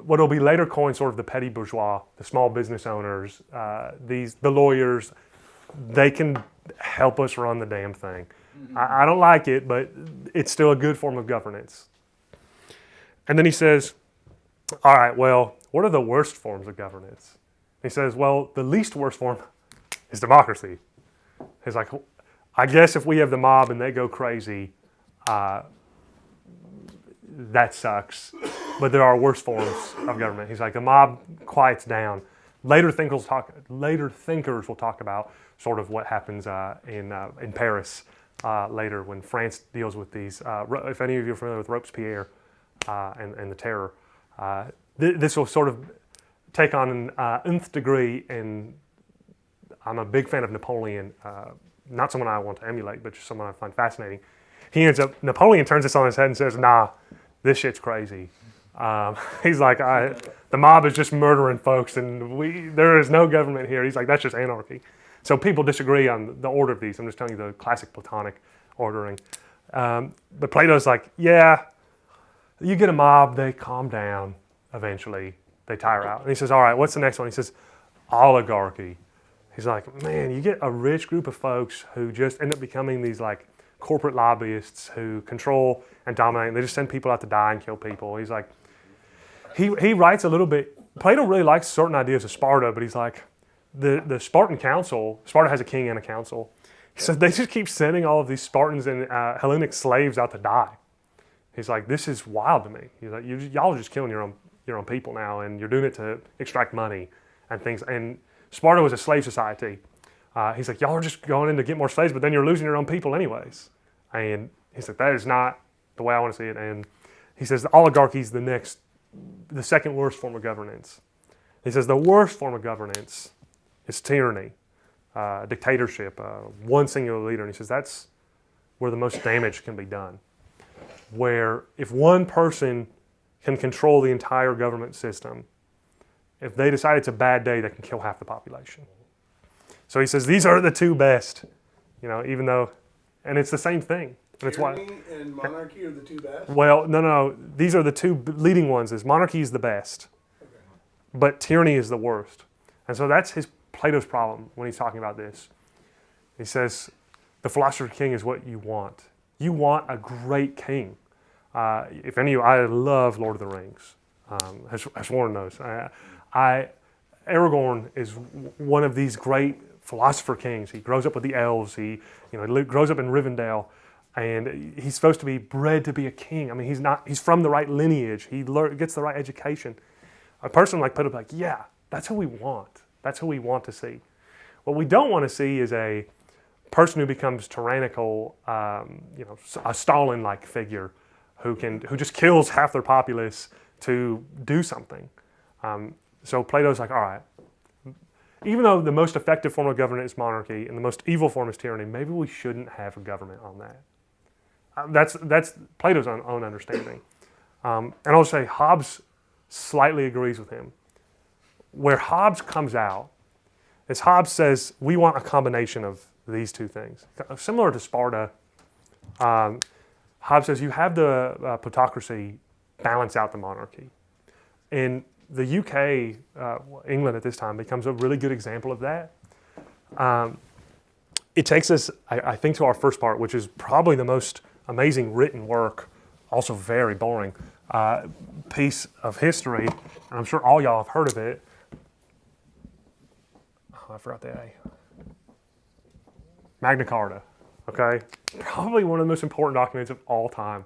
what will be later coined sort of the petty bourgeois, the small business owners, the lawyers, they can help us run the damn thing. I don't like it, but it's still a good form of governance. And then he says, all right, well, what are the worst forms of governance? He says, well, the least worst form is democracy. He's like, I guess if we have the mob and they go crazy, that sucks. But there are worse forms of government. He's like, the mob quiets down. Later thinkers will talk about sort of what happens in Paris later when France deals with these. If any of you are familiar with Robespierre and the Terror, this will sort of take on an nth degree, and I'm a big fan of Napoleon, not someone I want to emulate, but just someone I find fascinating. Napoleon turns this on his head and says, nah, this shit's crazy. He's like, the mob is just murdering folks, and there is no government here. He's like, that's just anarchy. So people disagree on the order of these. I'm just telling you the classic Platonic ordering. But Plato's like, yeah, you get a mob, they calm down eventually. They tire out. And he says, all right, what's the next one? He says, oligarchy. He's like, man, you get a rich group of folks who just end up becoming these like corporate lobbyists who control and dominate. And they just send people out to die and kill people. He's like, he writes a little bit. Plato really likes certain ideas of Sparta, but he's like, the Spartan council, Sparta has a king and a council. He said they just keep sending all of these Spartans and Hellenic slaves out to die. He's like, this is wild to me. He's like, y'all are just killing your own people now, and you're doing it to extract money and things. And Sparta was a slave society. He's like, y'all are just going in to get more slaves, but then you're losing your own people anyways. And he's like, that is not the way I want to see it. And he says the oligarchy is the next the second worst form of governance. He says the worst form of governance is tyranny, dictatorship, one singular leader. And he says that's where the most damage can be done. Where if one person can control the entire government system, if they decide it's a bad day, they can kill half the population. So he says these are the two best, even though, and it's the same thing. And it's why. Tyranny and monarchy are the two best? Well, no. These are the two leading ones. Is monarchy is the best, but tyranny is the worst. And so that's Plato's problem when he's talking about this. He says, the philosopher king is what you want. You want a great king. If any of you, I love Lord of the Rings, as Warren knows. Aragorn is one of these great philosopher kings. He grows up with the elves. He grows up in Rivendell. And he's supposed to be bred to be a king. I mean, he's from the right lineage. He gets the right education. A person like Plato, like, yeah, that's who we want. That's who we want to see. What we don't want to see is a person who becomes tyrannical, a Stalin-like figure who just kills half their populace to do something. So Plato's like, all right, even though the most effective form of government is monarchy and the most evil form is tyranny, maybe we shouldn't have a government on that. That's Plato's own understanding. And I'll say Hobbes slightly agrees with him. Where Hobbes comes out is Hobbes says we want a combination of these two things. Similar to Sparta, Hobbes says you have the plutocracy balance out the monarchy. In the UK, England at this time becomes a really good example of that. It takes us, I think, to our first part, which is probably the most amazing written work, also very boring, piece of history. And I'm sure all y'all have heard of it. Oh, I forgot the A. Magna Carta, okay? Probably one of the most important documents of all time.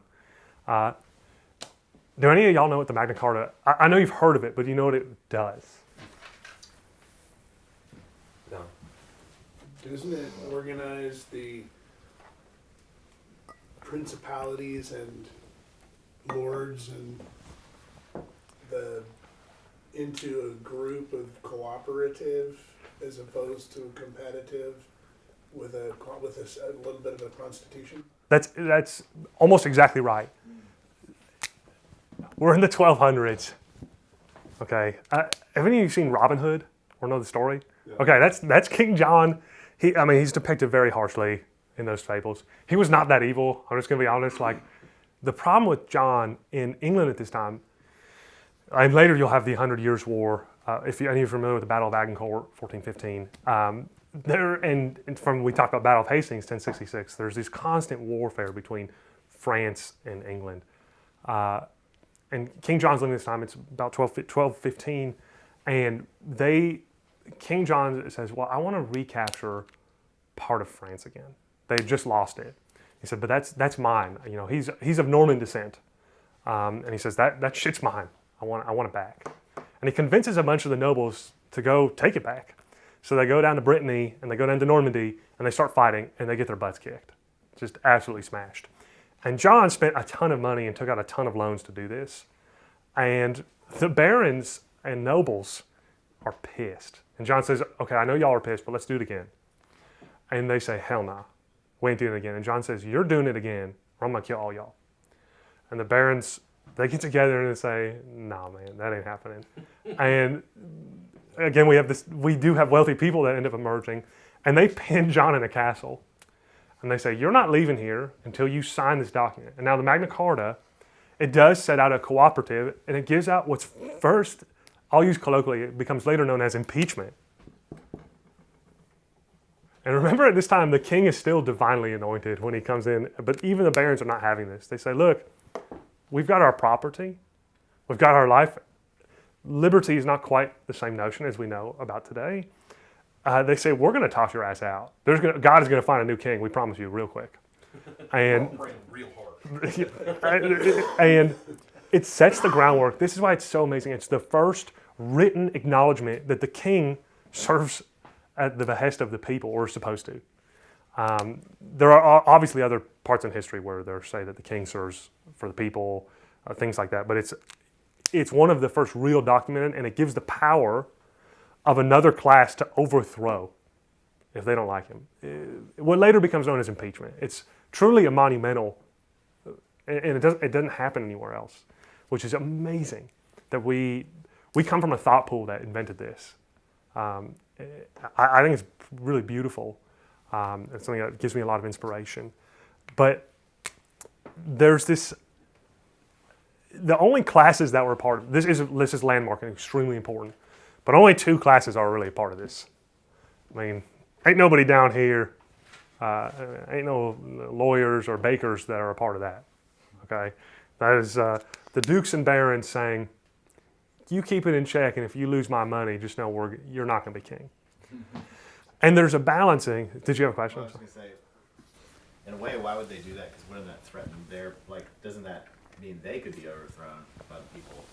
Do any of y'all know what the Magna Carta, I know you've heard of it, but do you know what it does? No. Doesn't it organize the principalities and lords and into a group of cooperative as opposed to competitive with a little bit of a constitution? That's almost exactly right. We're in the 1200s. Okay, have any of you seen Robin Hood or know the story? Yeah. Okay, that's King John. He's depicted very harshly in those fables. He was not that evil. I'm just gonna be honest. Like, the problem with John in England at this time, and later you'll have the 100 Years' War. If any of you are familiar with the Battle of Agincourt, 1415. We talked about Battle of Hastings, 1066. There's this constant warfare between France and England. And King John's living this time, it's about 1215, and King John says, well, I want to recapture part of France again. They just lost it. He said, but that's mine. He's of Norman descent. And he says, that shit's mine. I want it back. And he convinces a bunch of the nobles to go take it back. So they go down to Brittany, and they go down to Normandy, and they start fighting, and they get their butts kicked. Just absolutely smashed. And John spent a ton of money and took out a ton of loans to do this. And the barons and nobles are pissed. And John says, okay, I know y'all are pissed, but let's do it again. And they say, hell nah, we ain't doing it again. And John says, you're doing it again, or I'm going to kill all y'all. And the barons, they get together and they say, nah, man, that ain't happening. And again, we do have wealthy people that end up emerging. And they pin John in a castle. And they say, you're not leaving here until you sign this document. And now the Magna Carta, it does set out a cooperative, and it gives out what's first, I'll use colloquially, it becomes later known as impeachment. And remember, at this time, the king is still divinely anointed when he comes in, but even the barons are not having this. They say, look, we've got our property, we've got our life. Liberty is not quite the same notion as we know about today. They say, we're going to toss your ass out. God is going to find a new king, we promise you, real quick. And real hard. and it sets the groundwork. This is why it's so amazing. It's the first written acknowledgement that the king serves at the behest of the people, or is supposed to. There are obviously other parts in history where they say that the king serves for the people, things like that. But it's one of the first real documented, and it gives the power of another class to overthrow if they don't like him. What later becomes known as impeachment. It's truly a monumental, and it doesn't happen anywhere else, which is amazing that we come from a thought pool that invented this. I think it's really beautiful. It's something that gives me a lot of inspiration. But there's this, the only classes that were a part of this is landmark and extremely important, but only 2 classes are really a part of this. I mean, ain't nobody down here, ain't no lawyers or bakers that are a part of that. Okay, that is the dukes and barons saying, you keep it in check, and if you lose my money, just know you're not going to be king. And there's a balancing. Did you have a question? Well, I was going to say, in a way, why would they do that? Because wouldn't that threaten their, like, doesn't that mean they could be overthrown by the people?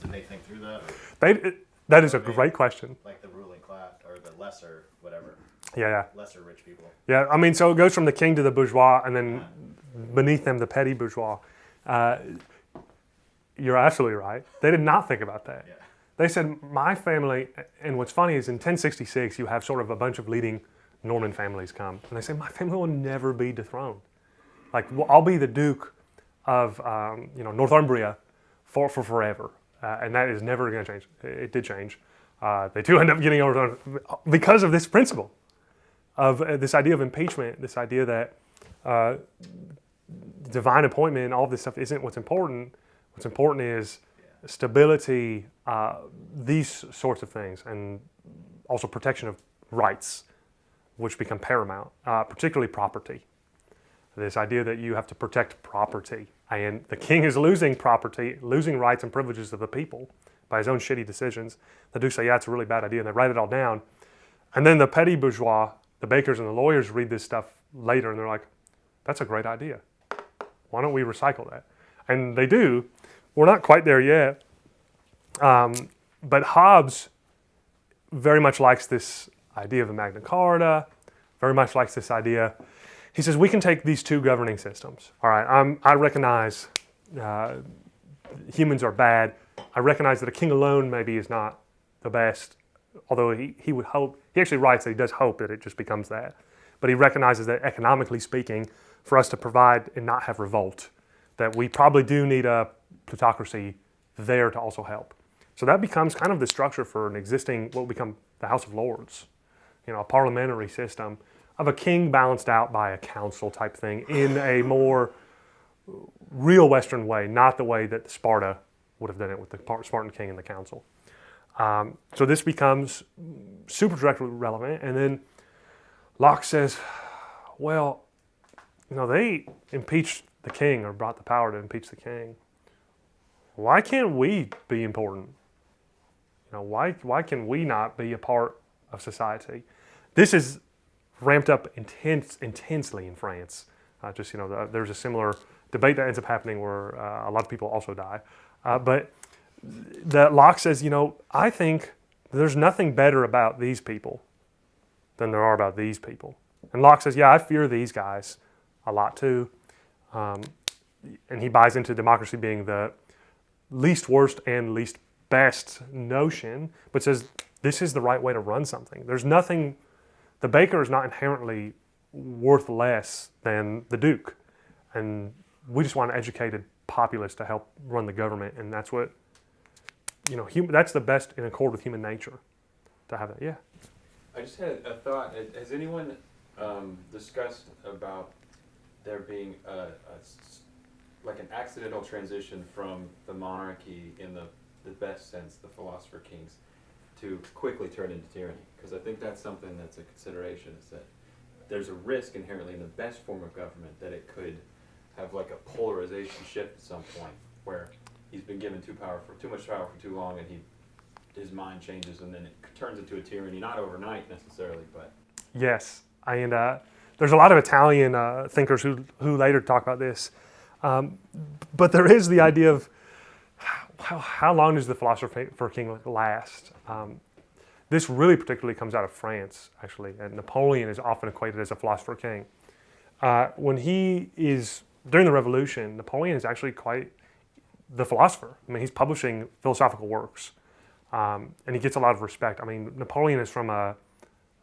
Did they think through that? That is a great question. Like the ruling class, or the lesser, whatever. Yeah. Lesser rich people. Yeah, I mean, so it goes from the king to the bourgeois, and then beneath them, the petty bourgeois. You're absolutely right. They did not think about that. Yeah. They said, my family, and what's funny is in 1066, you have sort of a bunch of leading Norman families come, and they say, my family will never be dethroned. Like, I'll be the Duke of Northumbria for forever, and that is never going to change. It did change. They do end up getting overthrown because of this principle of this idea of impeachment, this idea that divine appointment and all this stuff isn't what's important. What's important is stability, these sorts of things, and also protection of rights, which become paramount, particularly property. This idea that you have to protect property, and the king is losing property, losing rights and privileges of the people by his own shitty decisions. The dukes say, yeah, it's a really bad idea, and they write it all down. And then the petty bourgeois, the bakers and the lawyers read this stuff later, and they're like, that's a great idea. Why don't we recycle that? And they do. We're not quite there yet. But Hobbes very much likes this idea of a Magna Carta, very much likes this idea. He says, we can take these 2 governing systems. All right, I recognize humans are bad. I recognize that a king alone maybe is not the best, although he would hope, he actually writes that he does hope that it just becomes that. But he recognizes that economically speaking, for us to provide and not have revolt, that we probably do need a plutocracy there to also help. So that becomes kind of the structure for an existing, what will become the House of Lords, a parliamentary system of a king balanced out by a council type thing in a more real Western way, not the way that Sparta would have done it with the Spartan king and the council. So this becomes super directly relevant. And then Locke says, well, they impeached the king or brought the power to impeach the king. Why can't we be important? Why can we not be a part of society? This is ramped up intensely in France. There's a similar debate that ends up happening where a lot of people also die. But that Locke says, I think there's nothing better about these people than there are about these people. And Locke says, yeah, I fear these guys a lot too. And he buys into democracy being the least worst and least best notion, but says this is the right way to run something. There's nothing, the baker is not inherently worth less than the duke. And we just want an educated populace to help run the government. And that's what, that's the best in accord with human nature to have that. Yeah. I just had a thought. Has anyone discussed about there being like an accidental transition from the monarchy in the best sense, the philosopher kings, to quickly turn into tyranny? Because I think that's something that's a consideration, is that there's a risk inherently in the best form of government that it could have like a polarization shift at some point where he's been given too much power for too long, and his mind changes, and then it turns into a tyranny, not overnight necessarily, but... Yes, and there's a lot of Italian thinkers who later talk about this. But there is the idea of how long does the philosopher king last? This really particularly comes out of France, actually, and Napoleon is often equated as a philosopher king. When he is, during the Revolution, Napoleon is actually quite the philosopher. I mean, he's publishing philosophical works, and he gets a lot of respect. I mean, Napoleon is from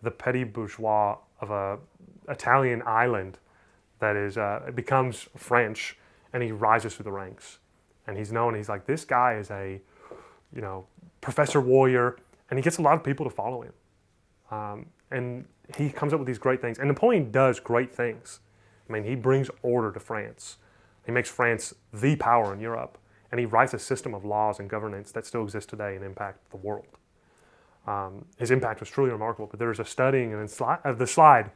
the petty bourgeois of a Italian island that is it becomes French, and he rises through the ranks, and he's known. He's like, this guy is a, professor warrior, and he gets a lot of people to follow him, and he comes up with these great things. And Napoleon does great things. I mean, he brings order to France. He makes France the power in Europe, and he writes a system of laws and governance that still exists today and impact the world. His impact was truly remarkable. But there's a studying and the slide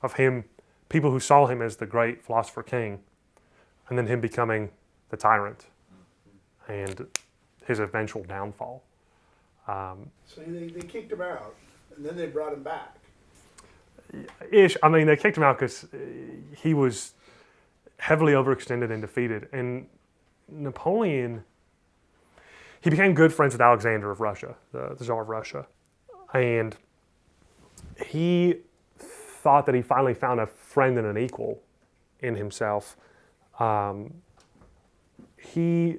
of him, people who saw him as the great philosopher king, and then him becoming the tyrant, and his eventual downfall. So they kicked him out, and then they brought him back. Ish. I mean, they kicked him out because he was heavily overextended and defeated. And Napoleon, he became good friends with Alexander of Russia, the Tsar of Russia. And he thought that he finally found a friend and an equal in himself. He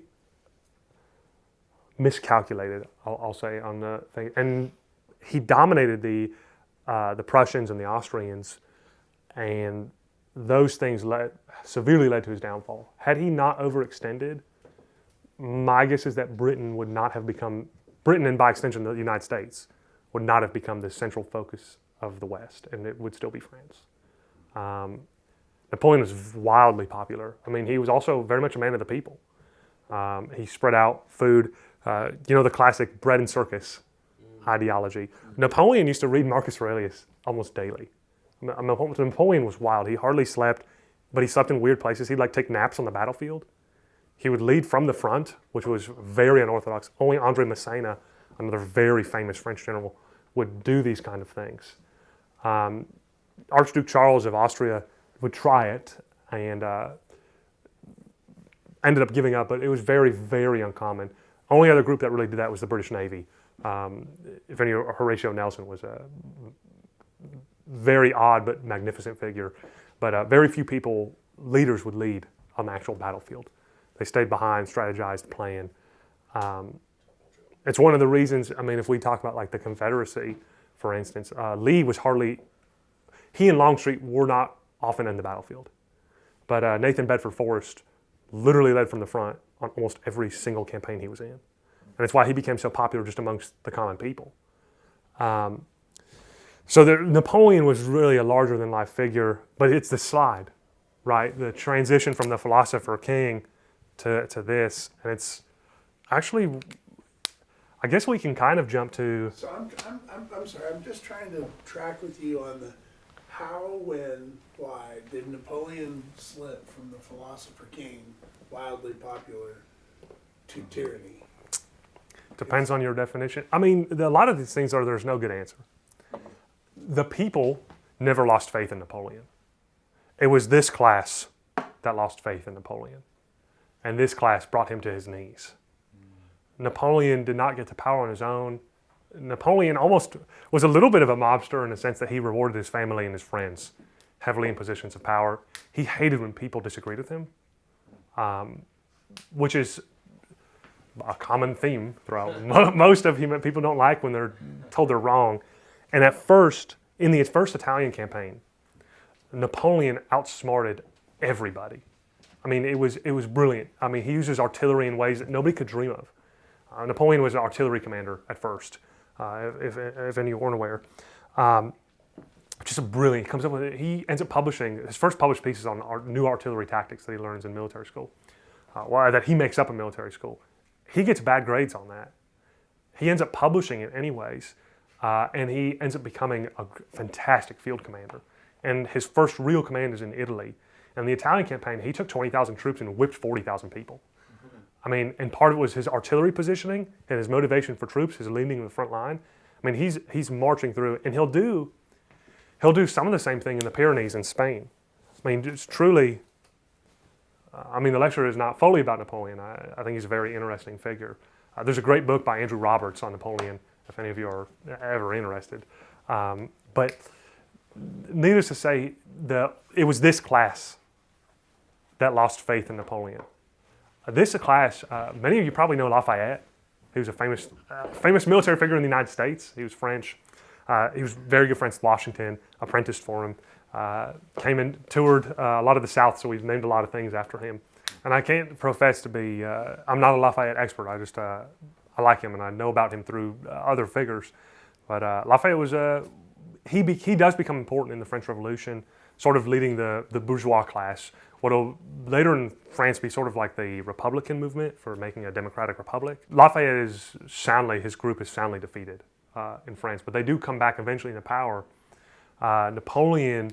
miscalculated, I'll say, on the thing. And he dominated the Prussians and the Austrians, and those things severely led to his downfall. Had he not overextended, my guess is that Britain would not have become, Britain and by extension the United States, would not have become the central focus of the West, and it would still be France. Napoleon was wildly popular. I mean, he was also very much a man of the people. He spread out food, the classic bread and circus ideology. Napoleon used to read Marcus Aurelius almost daily. Napoleon was wild. He hardly slept, but he slept in weird places. He'd take naps on the battlefield. He would lead from the front, which was very unorthodox. Only Andre Massena, another very famous French general, would do these kind of things. Archduke Charles of Austria would try it and ended up giving up, but it was very, very uncommon. Only other group that really did that was the British Navy. If any, Horatio Nelson was a very odd but magnificent figure. But very few leaders would lead on the actual battlefield. They stayed behind, strategized, planned. It's one of the reasons, I mean, if we talk about the Confederacy, for instance, he and Longstreet were not often in the battlefield. But Nathan Bedford Forrest literally led from the front on almost every single campaign he was in. And it's why he became so popular just amongst the common people. Napoleon was really a larger-than-life figure, but it's the slide, right? The transition from the philosopher king to this. And it's actually, I guess we can kind of jump to... So I'm sorry, I'm just trying to track with you on the how, when, why did Napoleon slip from the philosopher king, wildly popular, to tyranny? Depends on your definition. I mean, a lot of these things there's no good answer. The people never lost faith in Napoleon. It was this class that lost faith in Napoleon. And this class brought him to his knees. Napoleon did not get to power on his own. Napoleon almost was a little bit of a mobster in the sense that he rewarded his family and his friends heavily in positions of power. He hated when people disagreed with him, which is a common theme throughout. Most of human people don't like when they're told they're wrong. And at first, in his first Italian campaign, Napoleon outsmarted everybody. I mean, it was brilliant. I mean, he uses artillery in ways that nobody could dream of. Napoleon was an artillery commander at first, if any weren't aware. Just brilliant. He comes up with it. He ends up publishing his first published pieces on new artillery tactics that he learns in military school, that he makes up in military school. He gets bad grades on that. He ends up publishing it anyways, and he ends up becoming a fantastic field commander. And his first real command is in Italy. And the Italian campaign, he took 20,000 troops and whipped 40,000 people. I mean, and part of it was his artillery positioning and his motivation for troops, his leading the front line. I mean, he's marching through, and he'll do some of the same thing in the Pyrenees in Spain. I mean, it's truly. The lecture is not fully about Napoleon. I think he's a very interesting figure. There's a great book by Andrew Roberts on Napoleon, if any of you are ever interested. But needless to say, it was this class that lost faith in Napoleon. This class, many of you probably know Lafayette. He was a famous military figure in the United States. He was French. He was very good friends with Washington, apprenticed for him, came and toured a lot of the South, so we've named a lot of things after him. And I can't profess to be, I'm not a Lafayette expert, I like him and I know about him through other figures. But Lafayette was, he does become important in the French Revolution, sort of leading the bourgeois class, what'll later in France be sort of like the Republican movement for making a democratic republic. Lafayette his group is soundly defeated in France, but they do come back eventually into power. Napoleon,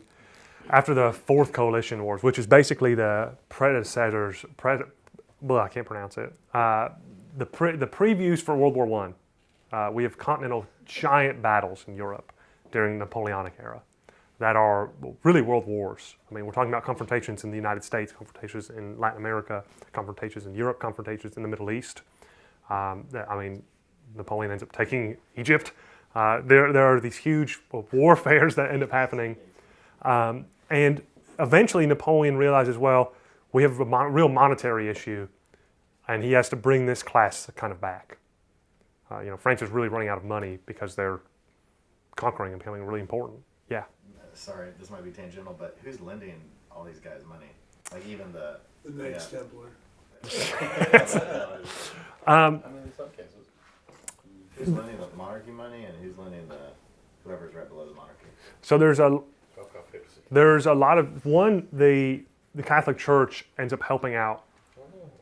after the Fourth Coalition Wars, which is basically the predecessors, I can't pronounce it, the previews for World War I. We have continental giant battles in Europe during the Napoleonic era that are really world wars. I mean, we're talking about confrontations in the United States, confrontations in Latin America, confrontations in Europe, confrontations in the Middle East. Napoleon ends up taking Egypt. There are these huge warfares that end up happening. And eventually Napoleon realizes, well, we have a real monetary issue, and he has to bring this class kind of back. France is really running out of money because they're conquering and becoming really important. Yeah. Sorry, this might be tangential, but who's lending all these guys money? Like even the Knights Templar. I mean, in some cases. Who's lending the monarchy money and who's lending whoever's right below the monarchy? So there's a lot of the Catholic Church ends up helping out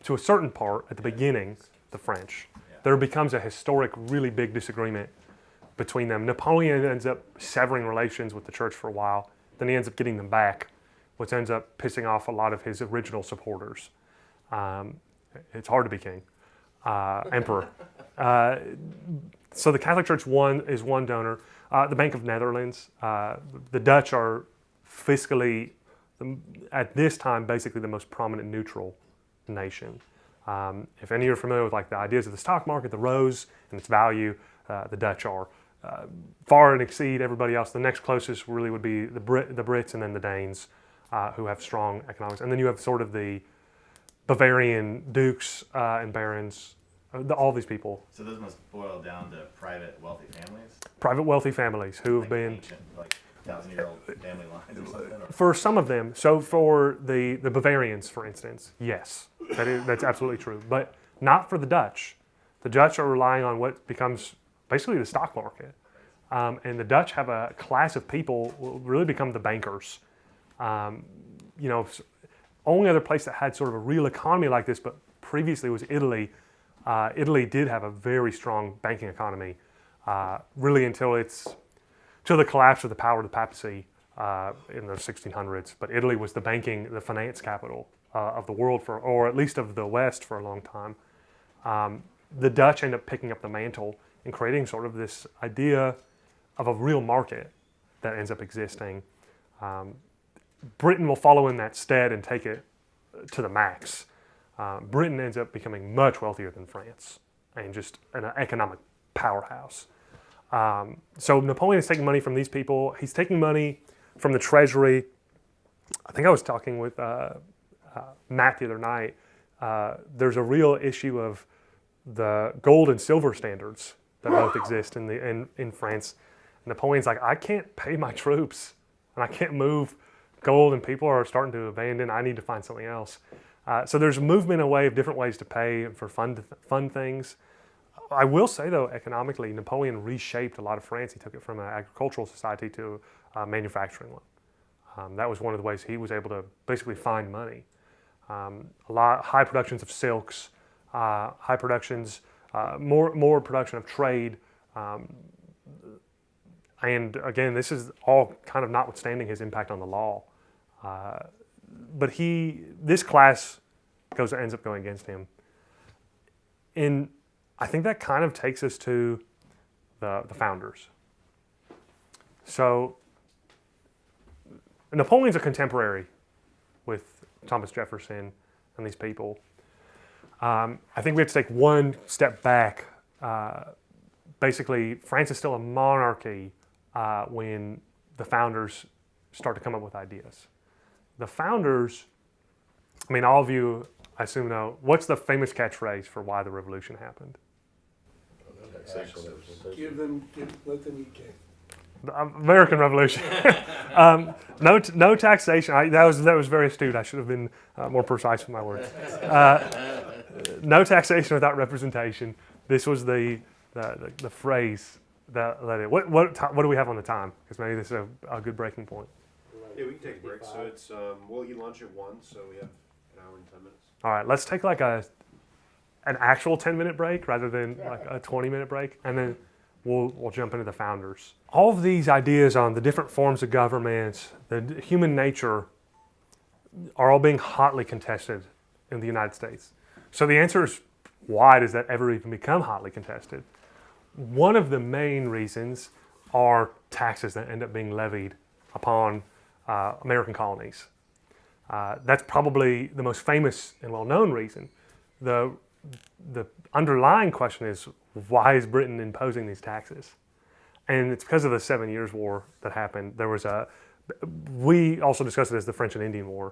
to a certain part at the beginning, the French. Yeah. There becomes a historic, really big disagreement between them. Napoleon ends up severing relations with the church for a while. Then he ends up getting them back, which ends up pissing off a lot of his original supporters. It's hard to be king, emperor. So the Catholic Church is one donor. The Bank of Netherlands. The Dutch are fiscally, at this time, basically the most prominent neutral nation. If any of you are familiar with like the ideas of the stock market, the rose and its value, the Dutch are far and exceed everybody else. The next closest really would be the Brits and then the Danes, who have strong economics. And then you have sort of the Bavarian dukes and barons, all these people. So those must boil down to private wealthy families? Private wealthy families who have been... Ancient, like 1,000-year-old family lines or something? Or? For some of them. So for the Bavarians, for instance, yes, that's absolutely true. But not for the Dutch. The Dutch are relying on what becomes basically the stock market. And the Dutch have a class of people who really become the bankers. Only other place that had sort of a real economy like this, but previously was Italy. Italy did have a very strong banking economy, really until the collapse of the power of the papacy in the 1600s. But Italy was the finance capital of the world or at least of the West for a long time. The Dutch end up picking up the mantle and creating sort of this idea of a real market that ends up existing. Britain will follow in that stead and take it to the max. Britain ends up becoming much wealthier than France and just an economic powerhouse. So Napoleon is taking money from these people. He's taking money from the treasury. I think I was talking with Matt the other night. There's a real issue of the gold and silver standards that both exist in France. Napoleon's like, I can't pay my troops and I can't move gold, and people are starting to abandon. I need to find something else. So there's a movement away of different ways to pay for fun things. I will say, though, economically, Napoleon reshaped a lot of France. He took it from an agricultural society to a manufacturing one. That was one of the ways he was able to basically find money. High productions of silks, high productions, more production of trade. And again, this is all kind of notwithstanding his impact on the law. But this class ends up going against him. And I think that kind of takes us to the founders. So Napoleon's a contemporary with Thomas Jefferson and these people. I think we have to take one step back. Basically, France is still a monarchy when the founders start to come up with ideas. The founders, all of you, I assume no. What's the famous catchphrase for why the revolution happened? Let them eat cake. The American Revolution. No taxation. That was very astute. I should have been more precise with my words. No taxation without representation. This was the phrase that led it. What do we have on the time? Because maybe this is a good breaking point. Yeah, we can take a break. So it's we'll eat lunch at 1, so we have an hour and 10 minutes. All right, let's take like an actual 10-minute break rather than like a 20-minute break, and then we'll jump into the founders. All of these ideas on the different forms of government, the human nature, are all being hotly contested in the United States. So the answer is, why does that ever even become hotly contested? One of the main reasons are taxes that end up being levied upon American colonies. That's probably the most famous and well-known reason. The underlying question is, why is Britain imposing these taxes? And it's because of the 7 Years' War that happened. We also discussed it as the French and Indian War.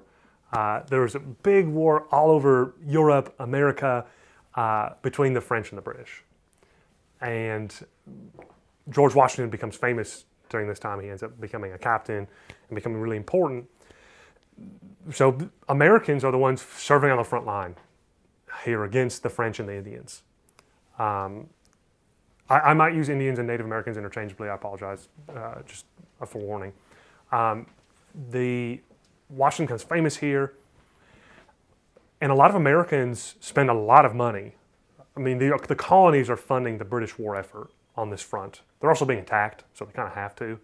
There was a big war all over Europe, America, between the French and the British. And George Washington becomes famous during this time. He ends up becoming a captain and becoming really important. So Americans are the ones serving on the front line here against the French and the Indians. I might use Indians and Native Americans interchangeably. I apologize, just a forewarning. The Washington becomes famous here, and a lot of Americans spend a lot of money. I mean, the colonies are funding the British war effort on this front. They're also being attacked, so they kind of have to.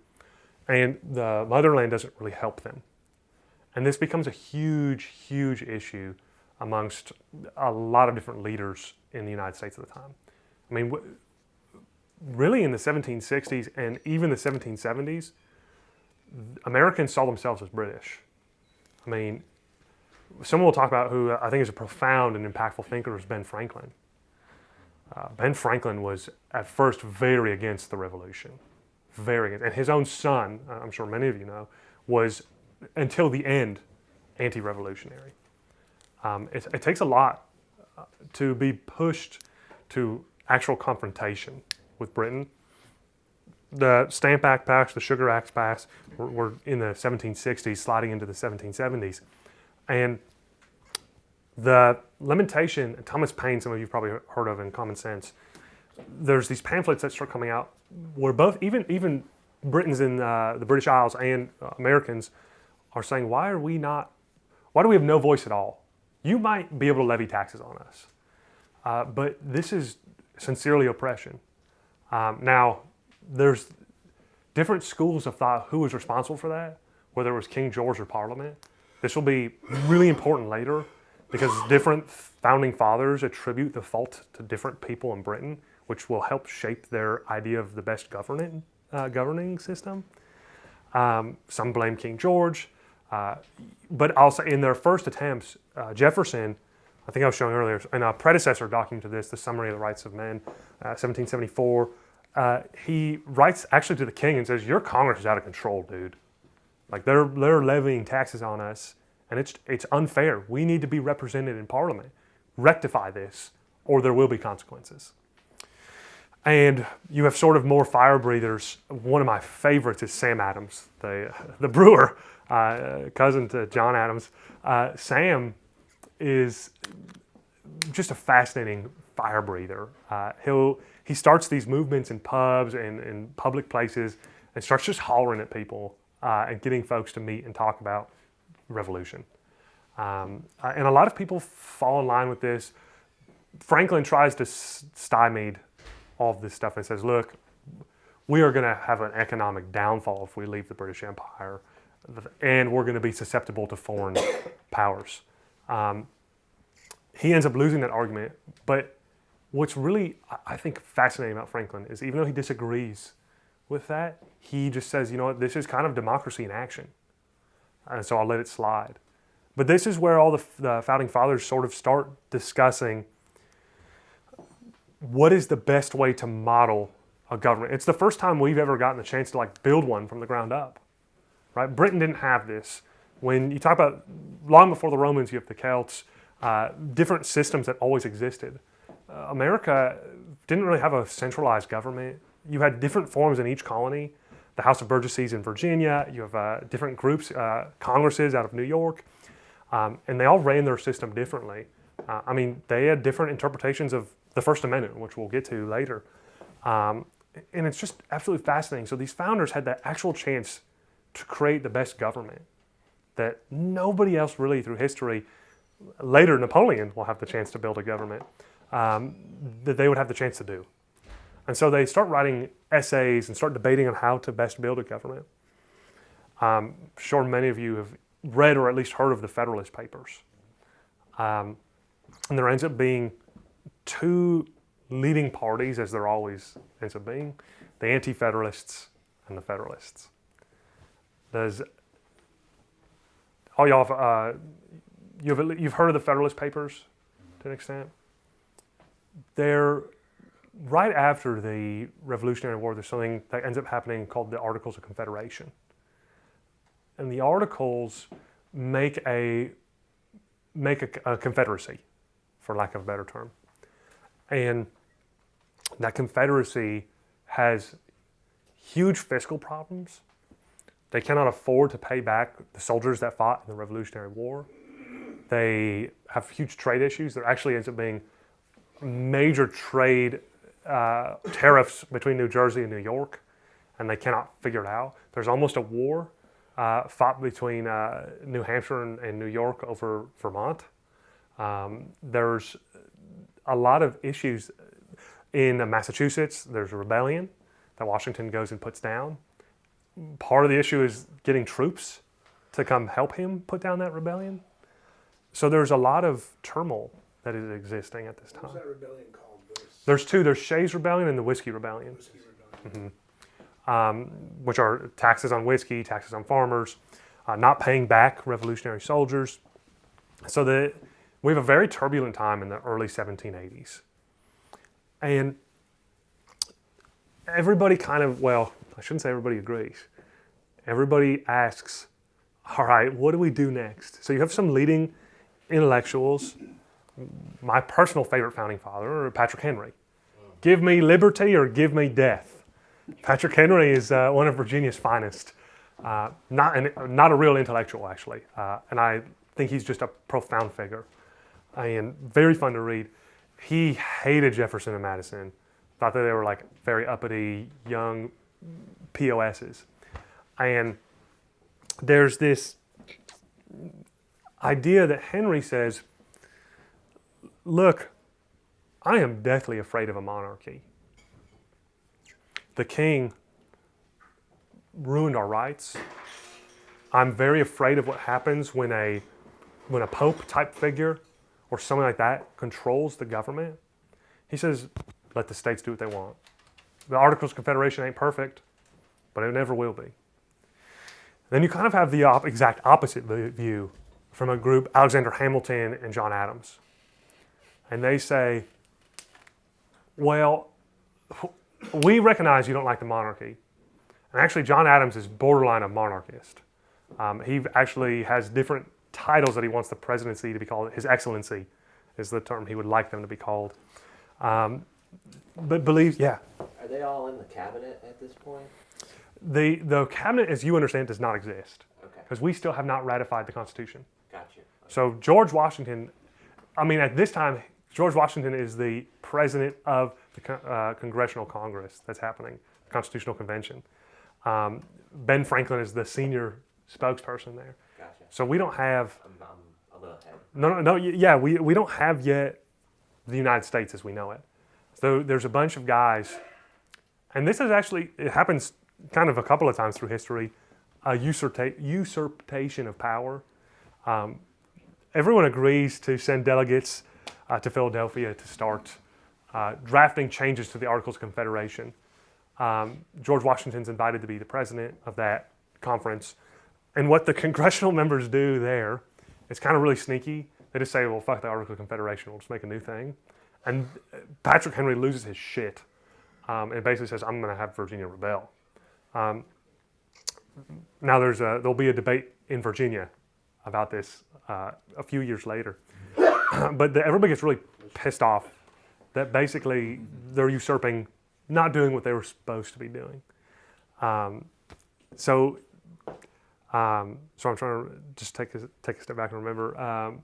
And the motherland doesn't really help them. And this becomes a huge, huge issue amongst a lot of different leaders in the United States at the time. I mean, really in the 1760s and even the 1770s, Americans saw themselves as British. I mean, someone will talk about who I think is a profound and impactful thinker is Ben Franklin. Ben Franklin was at first very against the revolution, very against, and his own son, I'm sure many of you know, was until the end anti-revolutionary. It takes a lot to be pushed to actual confrontation with Britain. The Stamp Act passed, the Sugar Act passed. We're in the 1760s, sliding into the 1770s. And the lamentation, Thomas Paine, some of you probably heard of in Common Sense, there's these pamphlets that start coming out where both, even Britons in the British Isles and Americans are saying, why do we have no voice at all? You might be able to levy taxes on us, but this is sincerely oppression. Now, there's different schools of thought who was responsible for that, whether it was King George or Parliament. This will be really important later because different founding fathers attribute the fault to different people in Britain, which will help shape their idea of the best governing system. Some blame King George, but also in their first attempts, Jefferson, I think I was showing earlier, in a predecessor document to this, the Summary of the Rights of Men, 1774, he writes actually to the king and says, your Congress is out of control, dude. Like they're levying taxes on us, and it's unfair. We need to be represented in Parliament. Rectify this, or there will be consequences. And you have sort of more fire breathers. One of my favorites is Sam Adams, the brewer, cousin to John Adams. Sam is just a fascinating fire breather. He starts these movements in pubs and in public places and starts just hollering at people and getting folks to meet and talk about revolution. And a lot of people fall in line with this. Franklin tries to stymie all of this stuff and says, look, we are going to have an economic downfall if we leave the British Empire, and we're going to be susceptible to foreign powers. He ends up losing that argument, but what's really, I think, fascinating about Franklin is even though he disagrees with that, he just says, you know what, this is kind of democracy in action, and so I'll let it slide. But this is where all the founding fathers sort of start discussing what is the best way to model a government. It's the first time we've ever gotten the chance to build one from the ground up, right? Britain didn't have this. When you talk about long before the Romans, you have the Celts, different systems that always existed. America didn't really have a centralized government. You had different forms in each colony. The House of Burgesses in Virginia, you have different groups, congresses out of New York, and they all ran their system differently. I mean, they had different interpretations of the First Amendment, which we'll get to later. And it's just absolutely fascinating. So these founders had the actual chance to create the best government that nobody else really through history, later Napoleon will have the chance to build a government, that they would have the chance to do. And so they start writing essays and start debating on how to best build a government. I'm sure many of you have read or at least heard of the Federalist Papers. And there ends up being two leading parties, as there always ends up being, the Anti-Federalists and the Federalists. Does all y'all have, you've heard of the Federalist Papers to an extent? They're right after the Revolutionary War. There's something that ends up happening called the Articles of Confederation, and the Articles make a confederacy, for lack of a better term, and that confederacy has huge fiscal problems. They cannot afford to pay back the soldiers that fought in the Revolutionary War. They have huge trade issues. There actually ends up being major trade tariffs between New Jersey and New York, and they cannot figure it out. There's almost a war fought between New Hampshire and New York over Vermont. There's a lot of issues in Massachusetts. There's a rebellion that Washington goes and puts down. Part of the issue is getting troops to come help him put down that rebellion. So there's a lot of turmoil that is existing at this time. What's that rebellion called? There's two. There's Shays' Rebellion and the Whiskey Rebellion. Which are taxes on whiskey, taxes on farmers, not paying back revolutionary soldiers. So we have a very turbulent time in the early 1780s. And everybody kind of, well, I shouldn't say everybody agrees. Everybody asks, all right, what do we do next? So you have some leading intellectuals. My personal favorite founding father, Patrick Henry. Give me liberty or give me death. Patrick Henry is one of Virginia's finest. Not a real intellectual, actually. And I think he's just a profound figure. And very fun to read. He hated Jefferson and Madison. Thought that they were like very uppity, young POSs. And there's this idea that Henry says, look, I am deathly afraid of a monarchy. The king ruined our rights. I'm very afraid of what happens when a pope type figure or something like that controls the government. He says, let the states do what they want. The Articles of Confederation ain't perfect, but it never will be. Then you kind of have the exact opposite view from a group, Alexander Hamilton and John Adams. And they say, well, we recognize you don't like the monarchy. And actually, John Adams is borderline a monarchist. He actually has different titles that he wants the presidency to be called. His Excellency is the term he would like them to be called. But believes, yeah. Are they all in the cabinet at this point? The cabinet, as you understand, does not exist. Okay. Because we still have not ratified the Constitution. Gotcha. Okay. So George Washington, at this time, George Washington is the president of the Congressional Congress that's happening, the Constitutional Convention. Ben Franklin is the senior spokesperson there. Gotcha. So we don't have... I'm a little ahead. No, yeah, we don't have yet the United States as we know it. So there's a bunch of guys, and this is actually, it happens kind of a couple of times through history, a usurpation of power. Everyone agrees to send delegates to Philadelphia to start drafting changes to the Articles of Confederation. George Washington's invited to be the president of that conference. And what the congressional members do there is kind of really sneaky. They just say, well, fuck the Articles of Confederation, we'll just make a new thing. And Patrick Henry loses his shit and basically says, I'm going to have Virginia rebel. Now there'll be a debate in Virginia about this a few years later. but everybody gets really pissed off that basically they're usurping, not doing what they were supposed to be doing. So I'm trying to just take a step back and remember.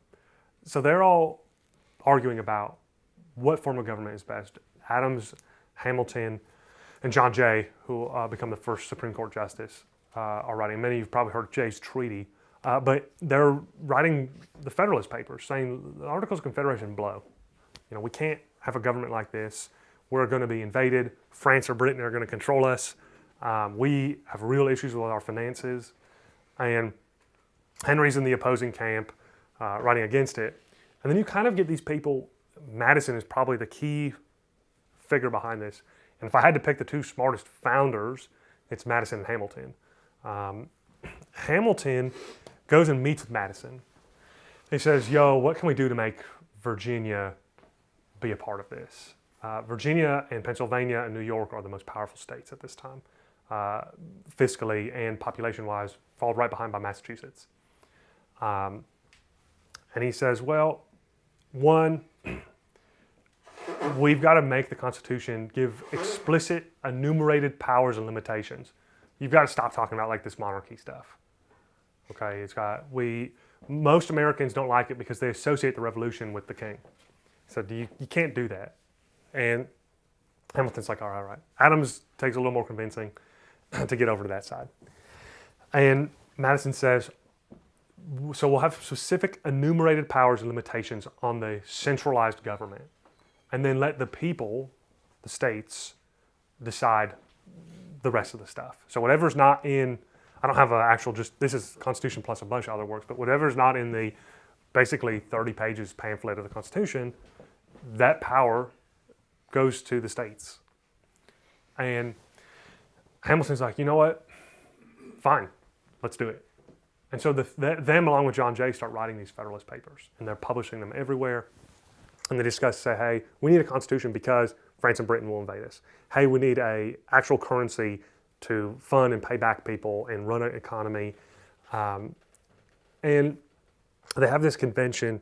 So they're all arguing about what form of government is best. Adams, Hamilton, and John Jay, who become the first Supreme Court justice, are writing. Many of you've probably heard of Jay's treaty, but they're writing the Federalist Papers, saying the Articles of Confederation blow. We can't have a government like this. We're going to be invaded. France or Britain are going to control us. We have real issues with our finances. And Henry's in the opposing camp, writing against it. And then you kind of get these people. Madison is probably the key figure behind this. And if I had to pick the two smartest founders, it's Madison and Hamilton. Hamilton goes and meets with Madison. He says, yo, what can we do to make Virginia be a part of this? Virginia and Pennsylvania and New York are the most powerful states at this time, fiscally and population-wise, followed right behind by Massachusetts. And he says, well, one, we've got to make the Constitution give explicit enumerated powers and limitations. You've got to stop talking about like this monarchy stuff. Okay, most Americans don't like it because they associate the revolution with the king. So you can't do that. And Hamilton's like, all right. Adams takes a little more convincing to get over to that side. And Madison says, so we'll have specific enumerated powers and limitations on the centralized government. And then let the people, the states, decide the rest of the stuff. So whatever's not in, I don't have an actual this is Constitution plus a bunch of other works, but whatever's not in the basically 30 pages pamphlet of the Constitution, that power goes to the states. And Hamilton's like, you know what? Fine, let's do it. And so them, along with John Jay, start writing these Federalist Papers, and they're publishing them everywhere. And they say, hey, we need a constitution because France and Britain will invade us. Hey, we need a actual currency to fund and pay back people and run an economy. And they have this convention,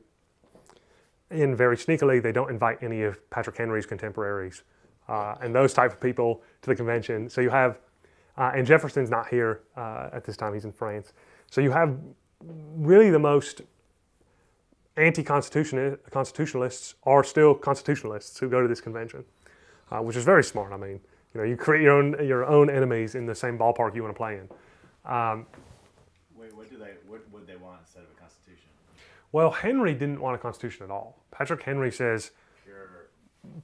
and very sneakily, they don't invite any of Patrick Henry's contemporaries and those type of people to the convention. So you have, and Jefferson's not here at this time, he's in France. So you have really the most anti-constitutionalists are still constitutionalists who go to this convention, which is very smart. I mean, you create your own enemies in the same ballpark you want to play in. Wait, what would they want instead of a constitution? Well, Henry didn't want a constitution at all. Patrick Henry says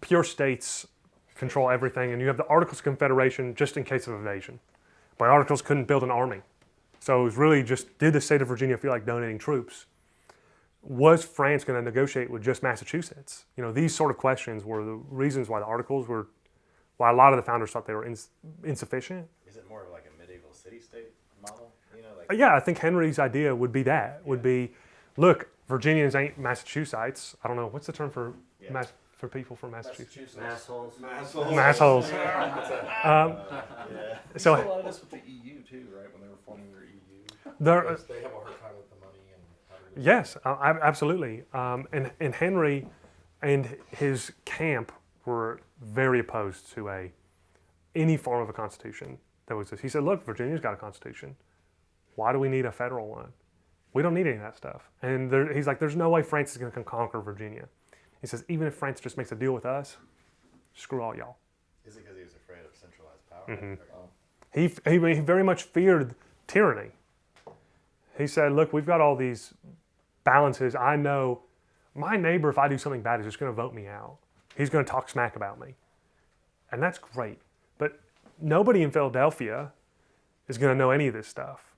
pure states control everything, and you have the Articles of Confederation just in case of invasion. But Articles couldn't build an army. So it was really just, did the state of Virginia feel like donating troops? Was France going to negotiate with just Massachusetts? These sort of questions were the reasons why the Articles were, why a lot of the founders thought they were insufficient. Is it more of like a medieval city-state model? Yeah, I think Henry's idea would be that. Would be, look, Virginians ain't Massachusetts. I don't know, what's the term for for people from Massachusetts? Massholes. Massholes. So a lot of this with the EU too, right? When they were forming their EU, they have a hard time with the money and how to do yes, absolutely. And Henry and his camp were very opposed to any form of a constitution that was this. He said, look, Virginia's got a constitution. Why do we need a federal one? We don't need any of that stuff. And he's like, there's no way France is going to conquer Virginia. He says, even if France just makes a deal with us, screw all y'all. Is it because he was afraid of centralized power? Mm-hmm. He very much feared tyranny. He said, look, we've got all these balances. I know my neighbor, if I do something bad, is just going to vote me out. He's going to talk smack about me. And that's great. But nobody in Philadelphia is going to know any of this stuff.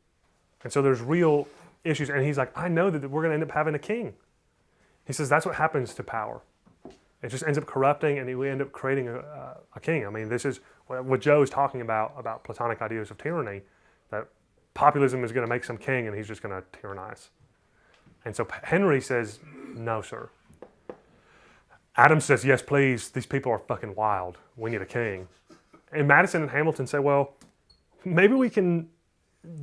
And so there's real issues. And he's like, I know that we're going to end up having a king. He says that's what happens to power. It just ends up corrupting, and we end up creating a king. I mean, this is what Joe is talking about Platonic ideas of tyranny, that populism is going to make some king, and he's just going to tyrannize. And so Henry says, no, sir. Adams says, yes, please, these people are fucking wild. We need a king. And Madison and Hamilton say, well, maybe we can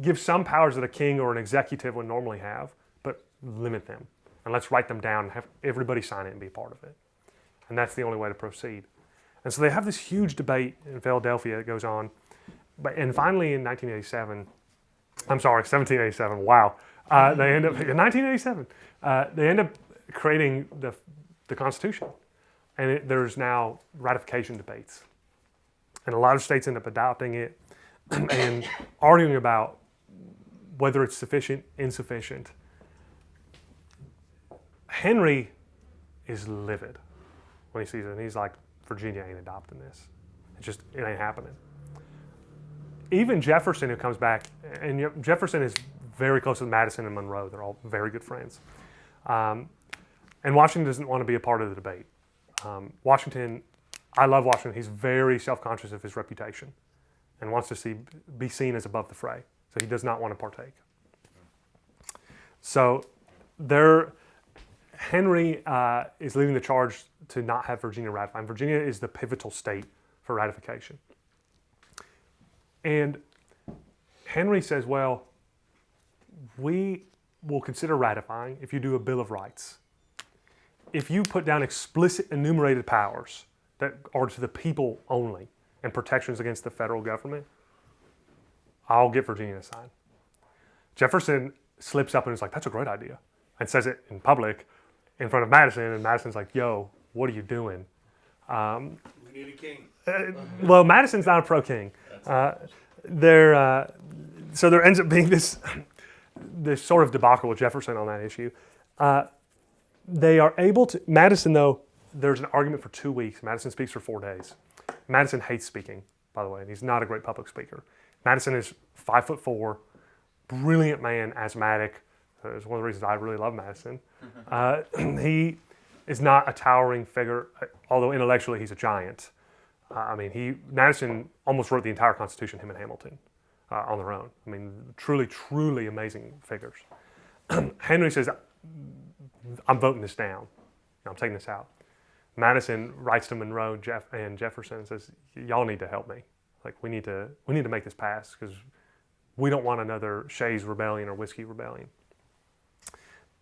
give some powers that a king or an executive would normally have, but limit them. and let's write them down and have everybody sign it and be a part of it. And that's the only way to proceed. And so they have this huge debate in Philadelphia that goes on. And finally in 1787, wow. They end up, in 1987, they end up creating the Constitution. And there's now ratification debates. And a lot of states end up adopting it and arguing about whether it's sufficient, insufficient. Henry is livid when he sees it, and he's like, Virginia ain't adopting this. It ain't happening. Even Jefferson, who comes back, and Jefferson is very close with Madison and Monroe. They're all very good friends. And Washington doesn't want to be a part of the debate. Washington, I love Washington. He's very self-conscious of his reputation and wants to be seen as above the fray. So he does not want to partake. So Henry is leading the charge to not have Virginia ratify. And Virginia is the pivotal state for ratification. And Henry says, well, we will consider ratifying if you do a Bill of Rights. If you put down explicit enumerated powers that are to the people only and protections against the federal government, I'll get Virginia to sign. Jefferson slips up and is like, that's a great idea, and says it in public in front of Madison, and Madison's like, yo, what are you doing? We need a king. Well, Madison's not a pro-king. So there ends up being this sort of debacle with Jefferson on that issue. They are able to, Madison though, there's an argument for 2 weeks. Madison speaks for 4 days. Madison hates speaking, by the way, and he's not a great public speaker. Madison is 5'4", brilliant man, asthmatic. It's one of the reasons I really love Madison. He is not a towering figure, although intellectually he's a giant. Madison almost wrote the entire Constitution, him and Hamilton, on their own. I mean, truly, truly amazing figures. Henry says, I'm voting this down. I'm taking this out. Madison writes to Monroe and Jefferson and says, y'all need to help me. Like, we need to make this pass because we don't want another Shays Rebellion or Whiskey Rebellion.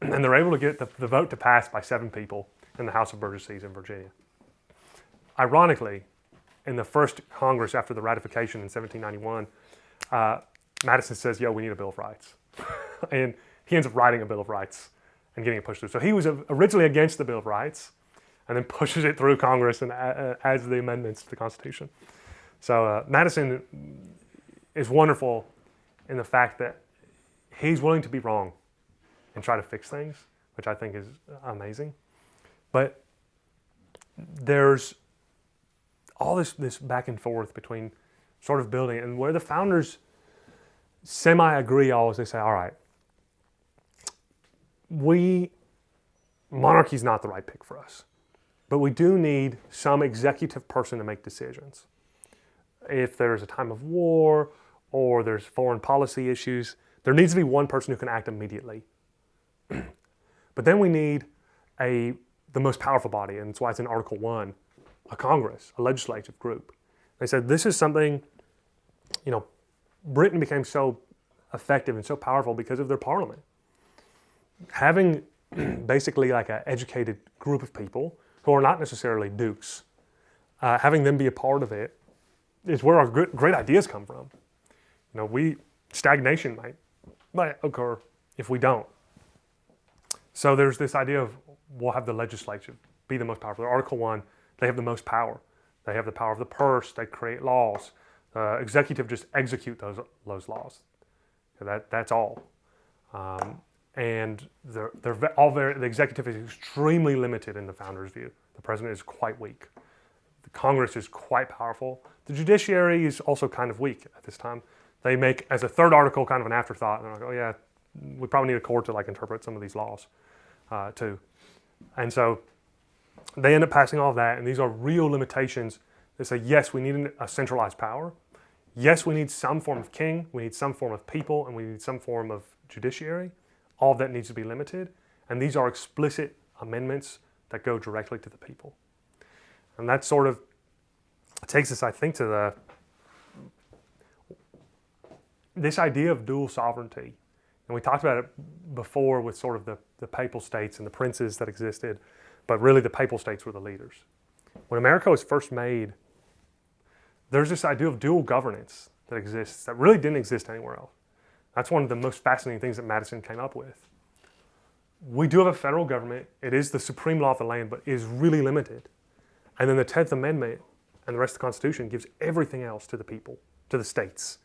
And they're able to get the vote to pass by 7 people in the House of Burgesses in Virginia. Ironically, in the first Congress after the ratification in 1791, Madison says, yo, we need a Bill of Rights. And he ends up writing a Bill of Rights and getting it pushed through. So he was originally against the Bill of Rights and then pushes it through Congress and adds the amendments to the Constitution. So Madison is wonderful in the fact that he's willing to be wrong and try to fix things, which I think is amazing. But there's all this back and forth between sort of building it, and where the founders semi-agree always, they say, all right, monarchy's not the right pick for us, but we do need some executive person to make decisions. If there's a time of war or there's foreign policy issues, there needs to be one person who can act immediately. But then we need the most powerful body, and that's why it's in Article 1, a Congress, a legislative group. They said this is something, Britain became so effective and so powerful because of their parliament. Having basically like an educated group of people who are not necessarily dukes, having them be a part of it is where our great ideas come from. Stagnation might occur if we don't. So there's this idea of we'll have the legislature be the most powerful. Article 1, they have the most power. They have the power of the purse. They create laws. Executive just execute those laws. That's all. And they're all the executive is extremely limited in the founder's view. The president is quite weak. The Congress is quite powerful. The judiciary is also kind of weak at this time. They make, as a third article, kind of an afterthought. And they're like, oh yeah, we probably need a court to interpret some of these laws too. And so they end up passing all of that, and these are real limitations. They say, yes, we need a centralized power. Yes, we need some form of king. We need some form of people, and we need some form of judiciary. All of that needs to be limited. And these are explicit amendments that go directly to the people. And that sort of takes us, I think, to this idea of dual sovereignty. And we talked about it before with sort of the papal states and the princes that existed, but really the papal states were the leaders. When America was first made, there's this idea of dual governance that exists that really didn't exist anywhere else. That's one of the most fascinating things that Madison came up with. We do have a federal government. It is the supreme law of the land, but is really limited. And then the 10th Amendment and the rest of the Constitution gives everything else to the people, to the states.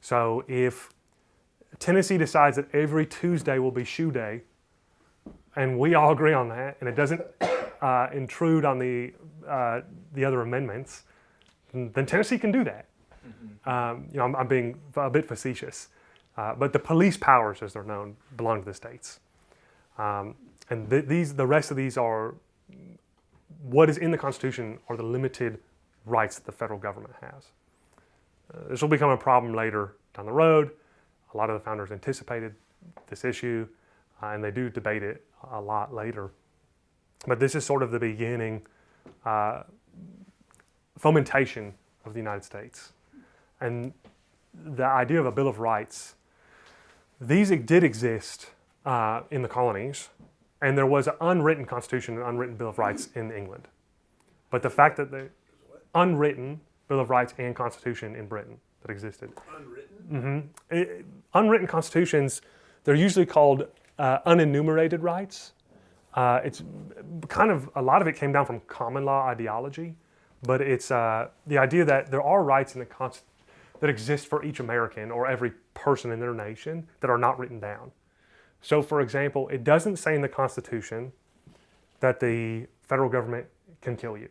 So if Tennessee decides that every Tuesday will be shoe day, and we all agree on that, and it doesn't intrude on the other amendments, then Tennessee can do that. I'm being a bit facetious, but the police powers, as they're known, belong to the states, and the rest of these are what is in the Constitution are the limited rights that the federal government has. This will become a problem later down the road. A lot of the founders anticipated this issue, and they do debate it a lot later. But this is sort of the beginning fomentation of the United States. And the idea of a Bill of Rights, these did exist in the colonies, and there was an unwritten Constitution, an unwritten Bill of Rights in England. But the fact that the unwritten Bill of Rights and Constitution in Britain that existed. Unwritten? Unwritten constitutions, they're usually called unenumerated rights. It's kind of, a lot of it came down from common law ideology, but it's the idea that there are rights in the that exist for each American or every person in their nation that are not written down. So for example, it doesn't say in the Constitution that the federal government can kill you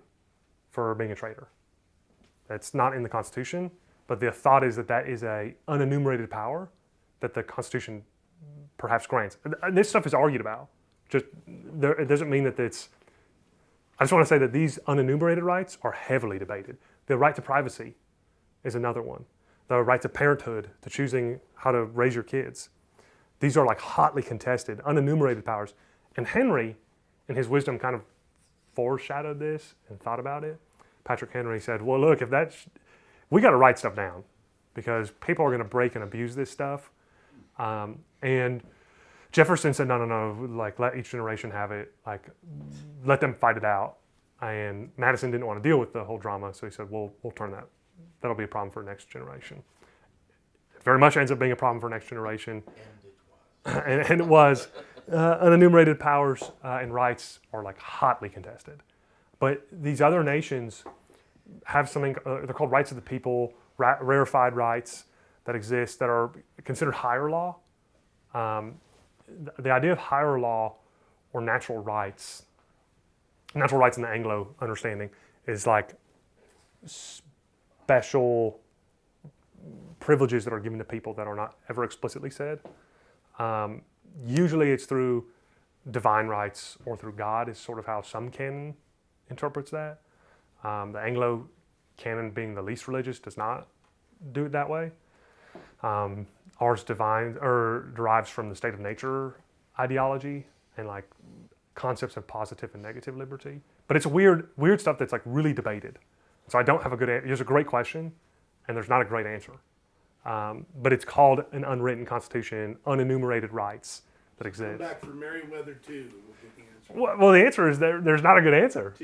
for being a traitor. That's not in the Constitution, but the thought is that that is a unenumerated power that the Constitution perhaps grants. This stuff is argued about. It doesn't mean that it's... I just want to say that these unenumerated rights are heavily debated. The right to privacy is another one. The right to parenthood, to choosing how to raise your kids. These are like hotly contested, unenumerated powers. And Henry, in his wisdom, kind of foreshadowed this and thought about it. Patrick Henry said, well, look, if that's... We got to write stuff down because people are going to break and abuse this stuff. And Jefferson said, no, like let each generation have it, like let them fight it out. And Madison didn't want to deal with the whole drama, so he said, we'll turn that. That'll be a problem for next generation. It very much ends up being a problem for next generation. And it was. Unenumerated powers and rights are like hotly contested. But these other nations have something, they're called rights of the people, rarefied rights that exist that are considered higher law. The idea of higher law or natural rights in the Anglo understanding is like special privileges that are given to people that are not ever explicitly said. Usually it's through divine rights or through God is sort of how some canon interprets that. The Anglo canon, being the least religious, does not do it that way. Ours derives from the state of nature ideology and like concepts of positive and negative liberty. But it's weird stuff that's like really debated. So I don't have a good answer. There's a great question, and there's not a great answer. But it's called an unwritten constitution, unenumerated rights that exist. Come back for Meriwether 2. We'll get the answer. Well, the answer is there's not a good answer.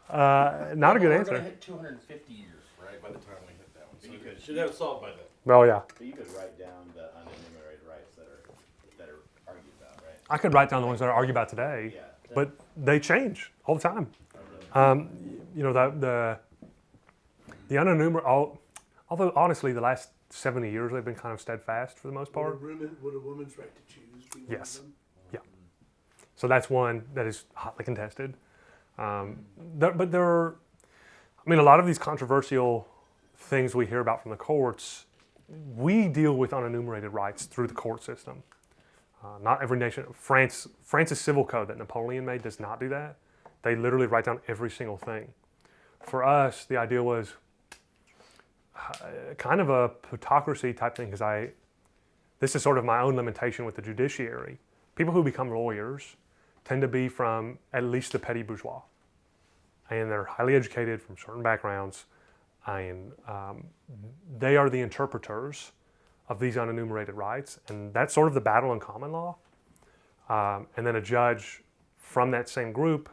Not a good We're answer. gonna hit 250 years, right, by the time we hit that one. So you should have it solved by then. Well, yeah. But you could write down the unenumerated rights that are argued about, right? I could write down the ones that I argue about today, Yeah. but they change all the time. The unenumerated, although honestly, the last 70 years they've been kind of steadfast for the most part. Would a woman's right to choose be one Yes. of them? Yeah. So that's one that is hotly contested. But there are, a lot of these controversial things we hear about from the courts, we deal with unenumerated rights through the court system. Not every nation, France's civil code that Napoleon made does not do that. They literally write down every single thing. For us, the idea was kind of a plutocracy type thing because this is sort of my own limitation with the judiciary. People who become lawyers tend to be from at least the petty bourgeois. And they're highly educated from certain backgrounds. And they are the interpreters of these unenumerated rights, and that's sort of the battle in common law. And then a judge from that same group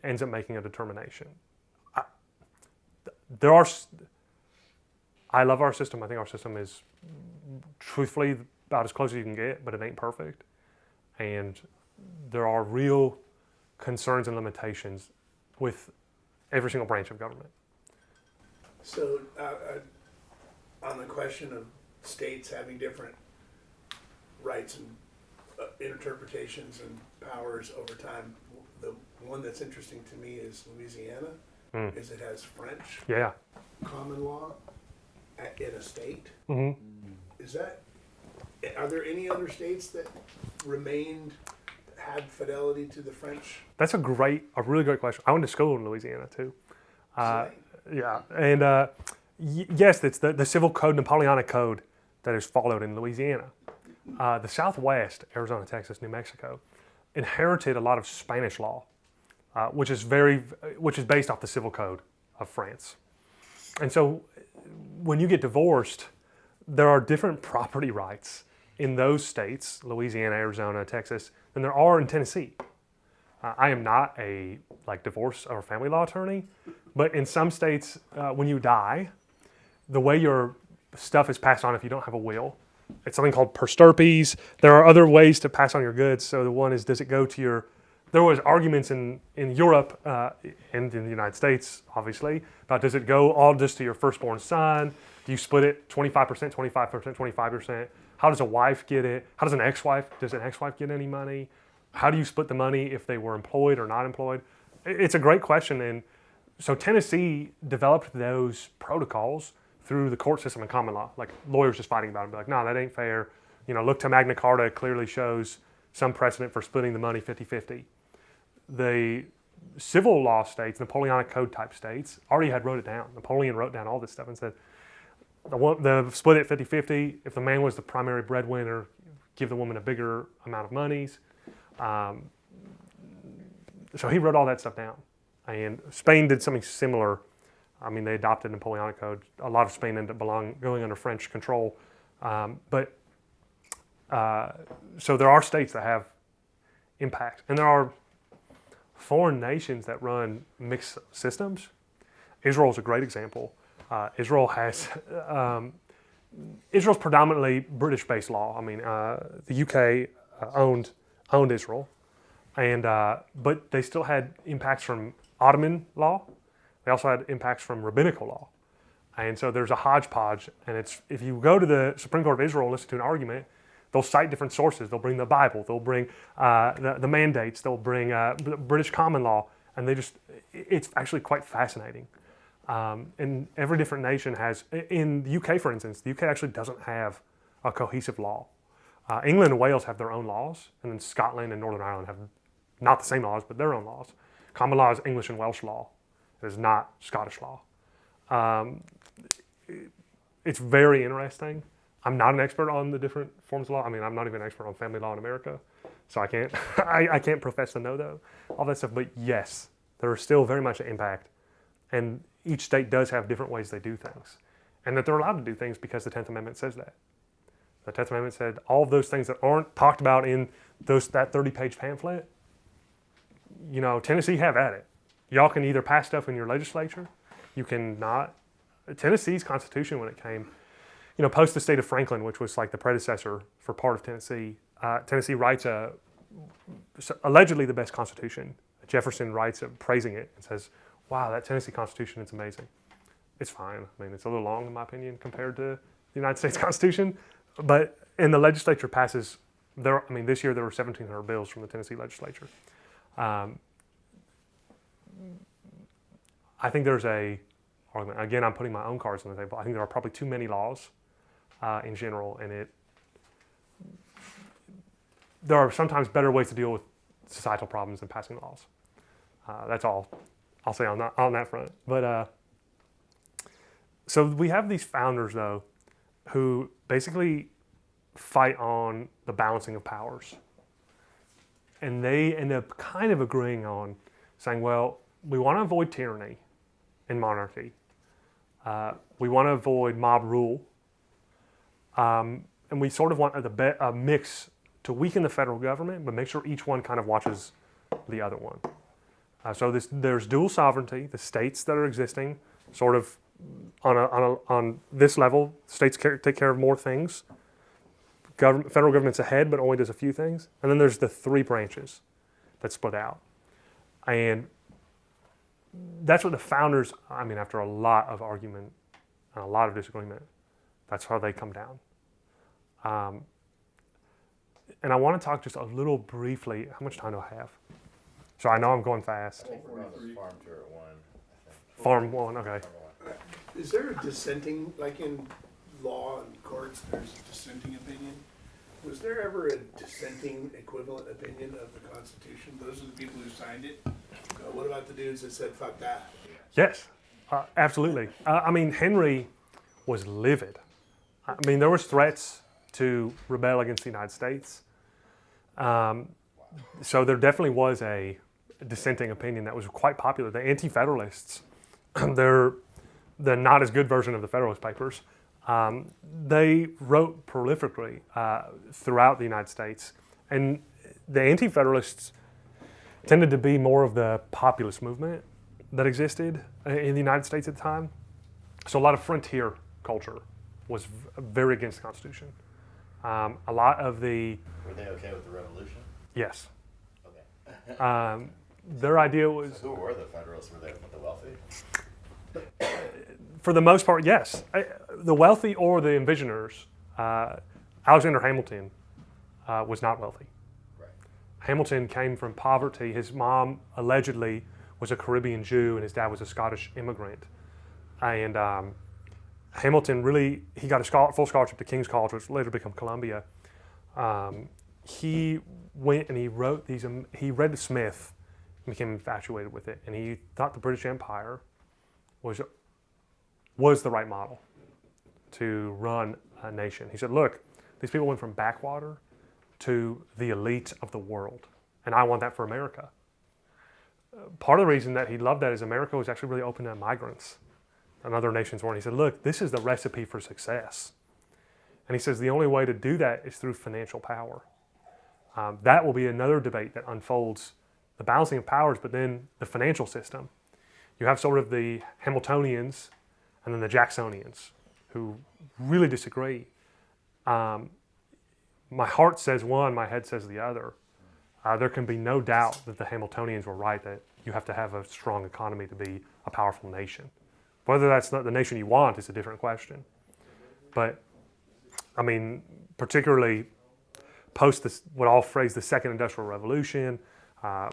ends up making a determination. I love our system. I think our system is truthfully about as close as you can get, but it ain't perfect. And there are real concerns and limitations with every single branch of government. So, on the question of states having different rights and interpretations and powers over time, the one that's interesting to me is Louisiana, is it has French Yeah. common law in a state. Mm-hmm. Is that? Are there any other states that had fidelity to the French? That's a really great question. I went to school in Louisiana too. Yeah, and yes, it's the civil code, Napoleonic code, that is followed in Louisiana. The Southwest, Arizona, Texas, New Mexico, inherited a lot of Spanish law, which is based off the civil code of France. And so, when you get divorced, there are different property rights in those states, Louisiana, Arizona, Texas, than there are in Tennessee. I am not a divorce or family law attorney, but in some states, when you die, the way your stuff is passed on if you don't have a will, it's something called per stirpes. There are other ways to pass on your goods. So the one is, does it go to your... There was arguments in Europe and in the United States, obviously, about does it go all just to your firstborn son? Do you split it 25%, 25%, 25%? How does a wife get it? Does an ex-wife get any money? How do you split the money if they were employed or not employed? It's a great question. And so Tennessee developed those protocols through the court system and common law. Like lawyers just fighting about it. Be like, no, that ain't fair. Look to Magna Carta, it clearly shows some precedent for splitting the money 50-50. The civil law states, Napoleonic code type states, already had wrote it down. Napoleon wrote down all this stuff and said, the split it 50-50. If the man was the primary breadwinner, give the woman a bigger amount of monies. So he wrote all that stuff down. And Spain did something similar. I mean, they adopted Napoleonic code. A lot of Spain ended up going under French control. So there are states that have impact. And there are foreign nations that run mixed systems. Israel is a great example. Israel's predominantly British-based law. I mean, the UK owned Israel, and but they still had impacts from Ottoman law. They also had impacts from rabbinical law, and so there's a hodgepodge. And if you go to the Supreme Court of Israel and listen to an argument, they'll cite different sources. They'll bring the Bible. They'll bring the mandates. They'll bring British common law, and it's actually quite fascinating. And every different nation has, in the UK, for instance, the UK actually doesn't have a cohesive law. England and Wales have their own laws, and then Scotland and Northern Ireland have not the same laws, but their own laws. Common law is English and Welsh law. It is not Scottish law. It's very interesting. I'm not an expert on the different forms of law. I mean, I'm not even an expert on family law in America, so I can't I can't profess to know all that stuff. But yes, there is still very much an impact, and each state does have different ways they do things, and that they're allowed to do things because the 10th Amendment says that. The 10th Amendment said all of those things that aren't talked about in that 30-page pamphlet, Tennessee, have at it. Y'all can either pass stuff in your legislature, you can not. Tennessee's constitution, when it came, post the state of Franklin, which was like the predecessor for part of Tennessee, Tennessee writes allegedly the best constitution. Jefferson writes praising it and says, wow, that Tennessee Constitution is amazing. It's fine. I mean, it's a little long in my opinion compared to the United States Constitution, but the legislature passes, this year there were 1,700 bills from the Tennessee legislature. I think there's again, I'm putting my own cards on the table. I think there are probably too many laws in general, and there are sometimes better ways to deal with societal problems than passing laws. That's all I'll say on that front. But so we have these founders, though, who basically fight on the balancing of powers. And they end up kind of agreeing on saying, well, we want to avoid tyranny and monarchy. We want to avoid mob rule. And we sort of want a mix to weaken the federal government, but make sure each one kind of watches the other one. So there's dual sovereignty. The states that are existing, sort of on this level, states take care of more things. Federal government's ahead, but only does a few things. And then there's the three branches that split out. And that's what the founders, I mean, after a lot of argument and a lot of disagreement, that's how they come down. And I want to talk just a little briefly. How much time do I have? So I know I'm going fast. I think we're on this farm tour at 1, I think. Farm one, okay. Is there a dissenting, like in law and courts, there's a dissenting opinion? Was there ever a dissenting equivalent opinion of the Constitution? Those are the people who signed it. What about the dudes that said, fuck that? Yes, absolutely. I mean, Henry was livid. I mean, there was threats to rebel against the United States. So there definitely was a dissenting opinion that was quite popular. The Anti-Federalists, they're not as good version of the Federalist Papers. They wrote prolifically throughout the United States. And the Anti-Federalists tended to be more of the populist movement that existed in the United States at the time. So a lot of frontier culture was very against the Constitution. A lot of the... Were they okay with the revolution? Yes. Okay. Their idea was... So who were the Federalists? Were they the wealthy? For the most part, yes. The wealthy or the envisioners. Alexander Hamilton was not wealthy. Right. Hamilton came from poverty. His mom allegedly was a Caribbean Jew and his dad was a Scottish immigrant. And Hamilton really, he got a full scholarship to King's College, which later became Columbia. He went and he wrote these, he read Smith and became infatuated with it. And he thought the British Empire was the right model to run a nation. He said, look, these people went from backwater to the elite of the world. And I want that for America. Part of the reason that he loved that is America was actually really open to migrants and other nations weren't. He said, look, this is the recipe for success. And he says the only way to do that is through financial power. That will be another debate that unfolds the balancing of powers, but then the financial system. You have sort of the Hamiltonians and then the Jacksonians who really disagree. My heart says one, my head says the other. There can be no doubt that the Hamiltonians were right, that you have to have a strong economy to be a powerful nation. Whether that's not the nation you want is a different question. But, I mean, particularly post this, what I'll phrase the Second Industrial Revolution,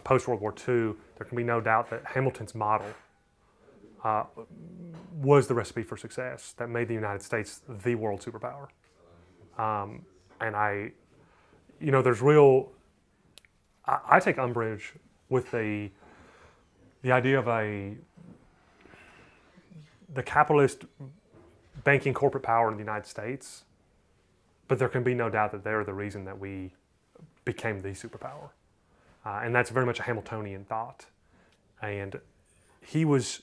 post-World War II, there can be no doubt that Hamilton's model was the recipe for success that made the United States the world superpower. And there's real, I take umbrage with the idea of the capitalist banking corporate power in the United States, but there can be no doubt that they're the reason that we became the superpower. And that's very much a Hamiltonian thought. And he was,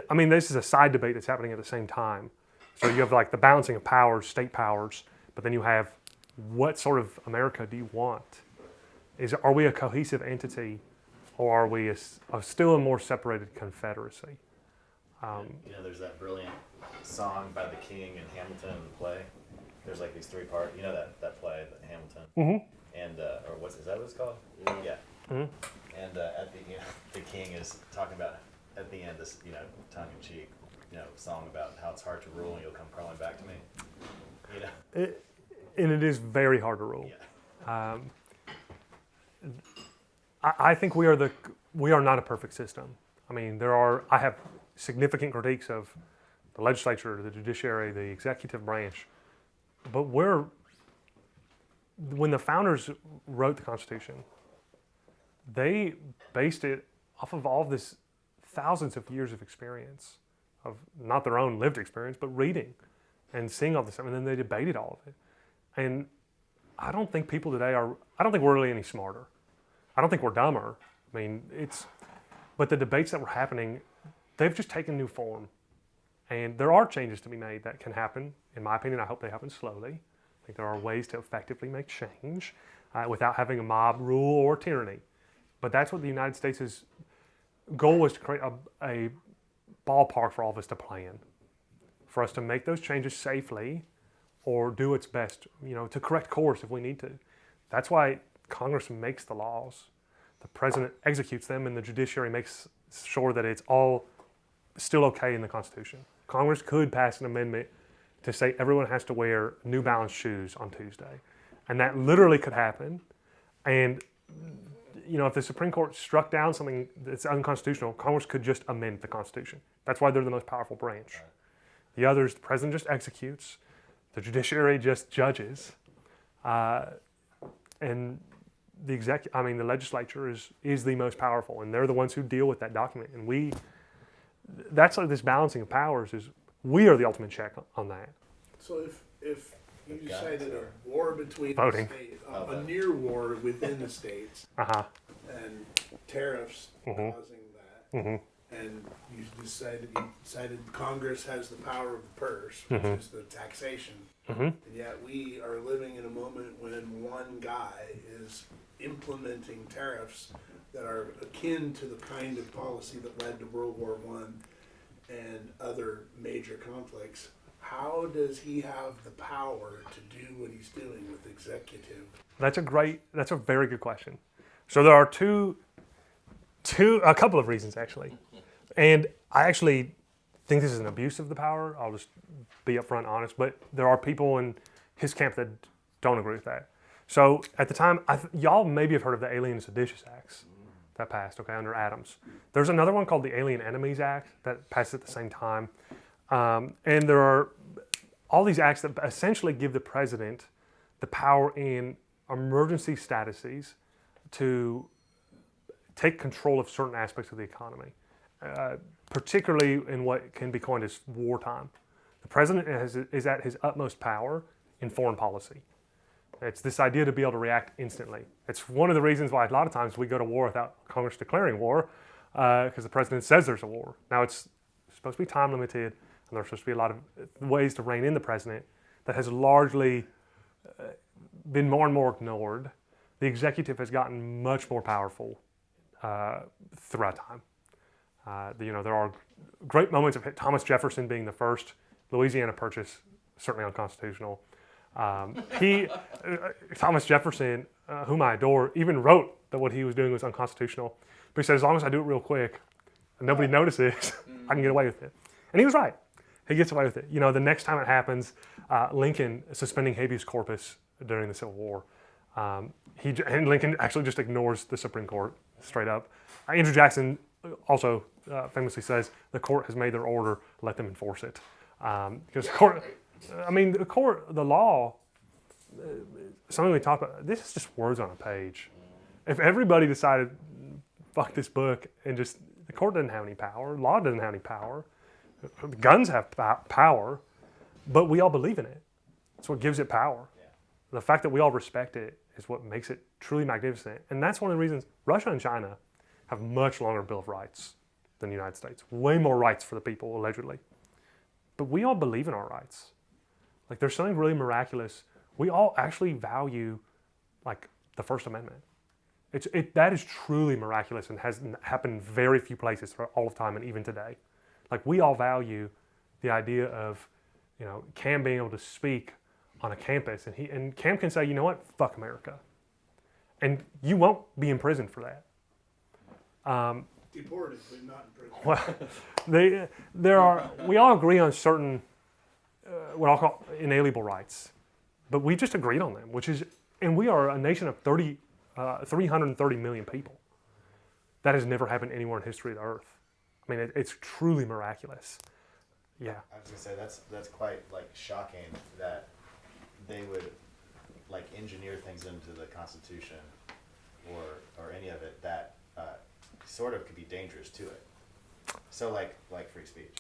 I mean, this is a side debate that's happening at the same time. So you have like the balancing of powers, state powers, but then you have what sort of America do you want? Are we a cohesive entity or are we still a more separated confederacy? There's that brilliant song by the King and Hamilton in the play. There's like these 3 parts. You know that play, the Hamilton? Mm-hmm. And, or is that what it's called? Yeah. Mm-hmm. And at the King is talking about, at the end, this, tongue-in-cheek, song about how it's hard to rule and you'll come crawling back to me. And it is very hard to rule. Yeah. I think we are not a perfect system. I mean, I have significant critiques of the legislature, the judiciary, the executive branch, but when the founders wrote the Constitution, they based it off of all this thousands of years of experience, of not their own lived experience, but reading and seeing all this stuff, and then they debated all of it. And I don't think people today I don't think we're really any smarter. I don't think we're dumber. But the debates that were happening, they've just taken new form. And there are changes to be made that can happen. In my opinion, I hope they happen slowly. I think there are ways to effectively make change without having a mob rule or tyranny. But that's what the United States' goal was, to create a ballpark for all of us to play in, for us to make those changes safely or do its best, to correct course if we need to. That's why Congress makes the laws. The president executes them, and the judiciary makes sure that it's all still okay in the Constitution. Congress could pass an amendment to say everyone has to wear New Balance shoes on Tuesday. And that literally could happen. And, if the Supreme Court struck down something that's unconstitutional, Congress could just amend the Constitution. That's why they're the most powerful branch. The others, the president just executes. The judiciary just judges. And the legislature is the most powerful, and they're the ones who deal with that document. And that's like this balancing of powers is we are the ultimate check on that. So if you decided a war between Voting. the states, a near war within the states, and tariffs causing that, and you decided Congress has the power of the purse, which is the taxation, and yet we are living in a moment when one guy is implementing tariffs that are akin to the kind of policy that led to World War I and other major conflicts. How does he have the power to do what he's doing with executive? That's a very good question. So there are a couple of reasons actually. And I actually think this is an abuse of the power. I'll just be upfront honest, but there are people in his camp that don't agree with that. So at the time, y'all maybe have heard of the Alien and Seditious Acts that passed, under Adams. There's another one called the Alien Enemies Act that passed at the same time. And there are all these acts that essentially give the president the power in emergency statuses to take control of certain aspects of the economy, particularly in what can be coined as wartime. The president is at his utmost power in foreign policy. It's this idea to be able to react instantly. It's one of the reasons why a lot of times we go to war without Congress declaring war, because the president says there's a war. Now it's supposed to be time limited, and there's supposed to be a lot of ways to rein in the president that has largely been more and more ignored. The executive has gotten much more powerful throughout time. There are great moments of Thomas Jefferson being the first Louisiana Purchase, certainly unconstitutional. Thomas Jefferson, whom I adore, even wrote that what he was doing was unconstitutional. But he said, as long as I do it real quick and nobody notices, I can get away with it. And he was right. He gets away with it. The next time it happens, Lincoln suspending habeas corpus during the Civil War. And Lincoln actually just ignores the Supreme Court straight up. Andrew Jackson also famously says, the court has made their order, let them enforce it. Because the law, something we talk about, this is just words on a page. If everybody decided, fuck this book, and just, the court doesn't have any power, law doesn't have any power, guns have power, but we all believe in it. That's what gives it power. Yeah. The fact that we all respect it is what makes it truly magnificent. And that's one of the reasons Russia and China have much longer Bill of Rights than the United States. Way more rights for the people, allegedly. But we all believe in our rights. Like, there's something really miraculous. We all actually value, the First Amendment. That is truly miraculous and has happened in very few places for all of time and even today. We all value the idea of, Cam being able to speak on a campus, and Cam can say, you know what, fuck America. And you won't be imprisoned for that. Deported, but not Well, in we all agree on certain, what I'll call inalienable rights, but we just agreed on them, and we are a nation of 330 million people. That has never happened anywhere in history of the earth. I mean, it's truly miraculous. Yeah. I was gonna say that's quite shocking that they would engineer things into the Constitution or any of it that sort of could be dangerous to it. So like free speech.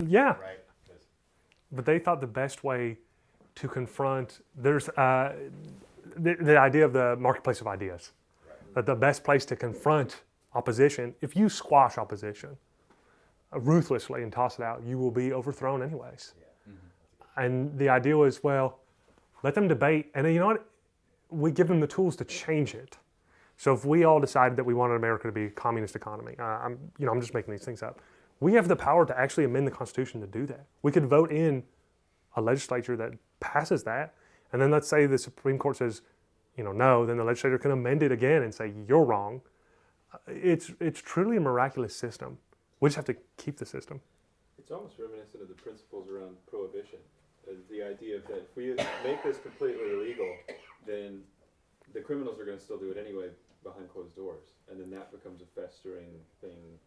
Yeah. Right. But they thought the best way to confront the idea of the marketplace of ideas. Right. That the best place to confront opposition, if you squash opposition, ruthlessly and toss it out, you will be overthrown anyways. Mhm. And the idea was, well, let them debate, and you know what? We give them the tools to change it. So if we all decided that we wanted America to be a communist economy, I'm just making these things up. We have the power to actually amend the Constitution to do that. We could vote in a legislature that passes that, and then let's say the Supreme Court says, no, then the legislature can amend it again and say, you're wrong. It's truly a miraculous system. We just have to keep the system. It's almost reminiscent of the principles around prohibition. The idea that if we make this completely illegal, then the criminals are going to still do it anyway behind closed doors, and then that becomes a festering thing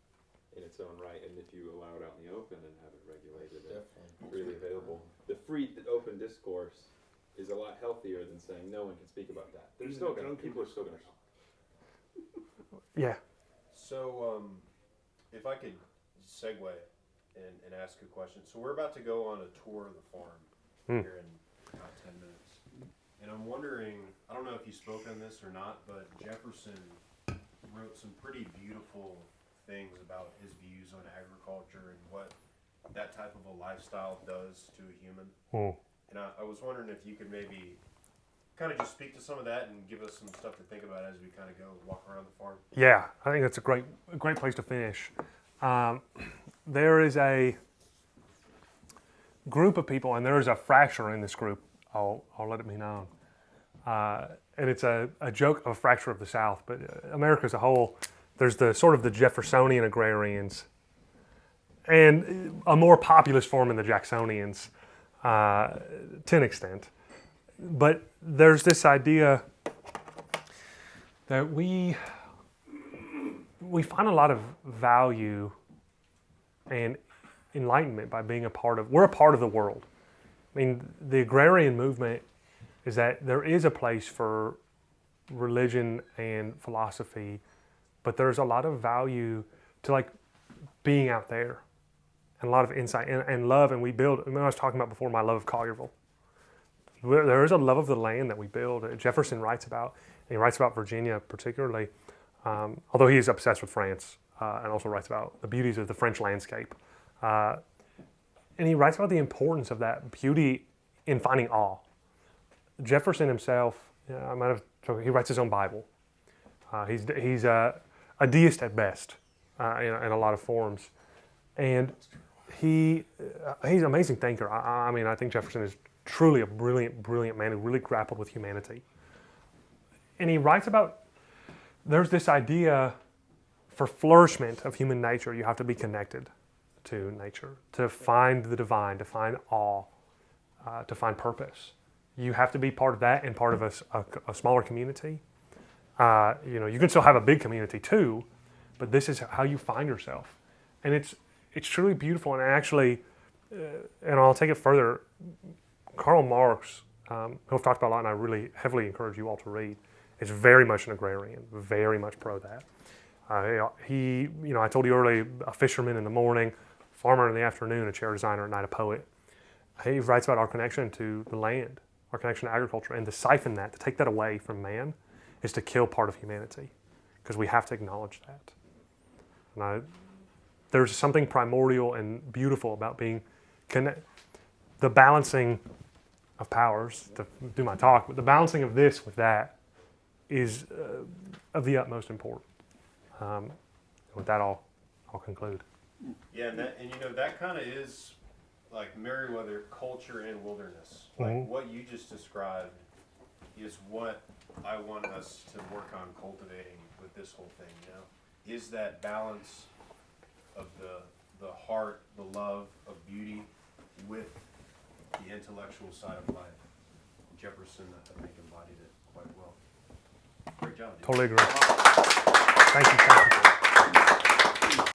in its own right. And if you allow it out in the open and have it regulated and freely available, the free open discourse is a lot healthier than saying no one can speak about that. They're still going. People are still going to talk. Yeah. So, if I could segue and ask a question. So we're about to go on a tour of the farm here in about 10 minutes. And I'm wondering, I don't know if you spoke on this or not, but Jefferson wrote some pretty beautiful things about his views on agriculture and what that type of a lifestyle does to a human. And I was wondering if you could maybe kind of just speak to some of that and give us some stuff to think about as we kind of go walk around the farm. Yeah, I think that's a great place to finish. There is a group of people, and there is a fracture in this group. I'll let it be known. And it's a joke of a fracture of the South, but America as a whole, there's the sort of the Jeffersonian agrarians and a more populist form in the Jacksonians to an extent. But there's this idea that we find a lot of value and enlightenment by being we're a part of the world. I mean, the agrarian movement is that there is a place for religion and philosophy, but there's a lot of value to like being out there and a lot of insight and love. And we build, I was talking about before my love of Collierville. There is a love of the land that we build. Jefferson writes about, and he writes about Virginia particularly, although he is obsessed with France, and also writes about the beauties of the French landscape. And he writes about the importance of that beauty in finding awe. Jefferson himself, he writes his own Bible. He's a deist at best in a lot of forms. And he's an amazing thinker. I think Jefferson is truly a brilliant man who really grappled with humanity. And he writes about, there's this idea for flourishment of human nature, you have to be connected to nature, to find the divine, to find awe, to find purpose. You have to be part of that and part of a smaller community. You can still have a big community too, but this is how you find yourself. And it's truly beautiful. And actually, and I'll take it further, Karl Marx, who I've talked about a lot and I really heavily encourage you all to read, is very much an agrarian, very much pro that. I told you earlier, a fisherman in the morning, farmer in the afternoon, a chair designer at night, a poet. He writes about our connection to the land, our connection to agriculture, and to siphon that, to take that away from man, is to kill part of humanity, because we have to acknowledge that. And there's something primordial and beautiful about being the balancing of powers, to do my talk, but the balancing of this with that is of the utmost importance. With that, I'll conclude. Yeah, and that kind of is like Meriwether culture and wilderness. Like what you just described is what I want us to work on cultivating with this whole thing. Is that balance of the heart, the love of beauty with the intellectual side of life. Jefferson, I think, embodied it quite well. Great job, dude. Totally agree. Thank you.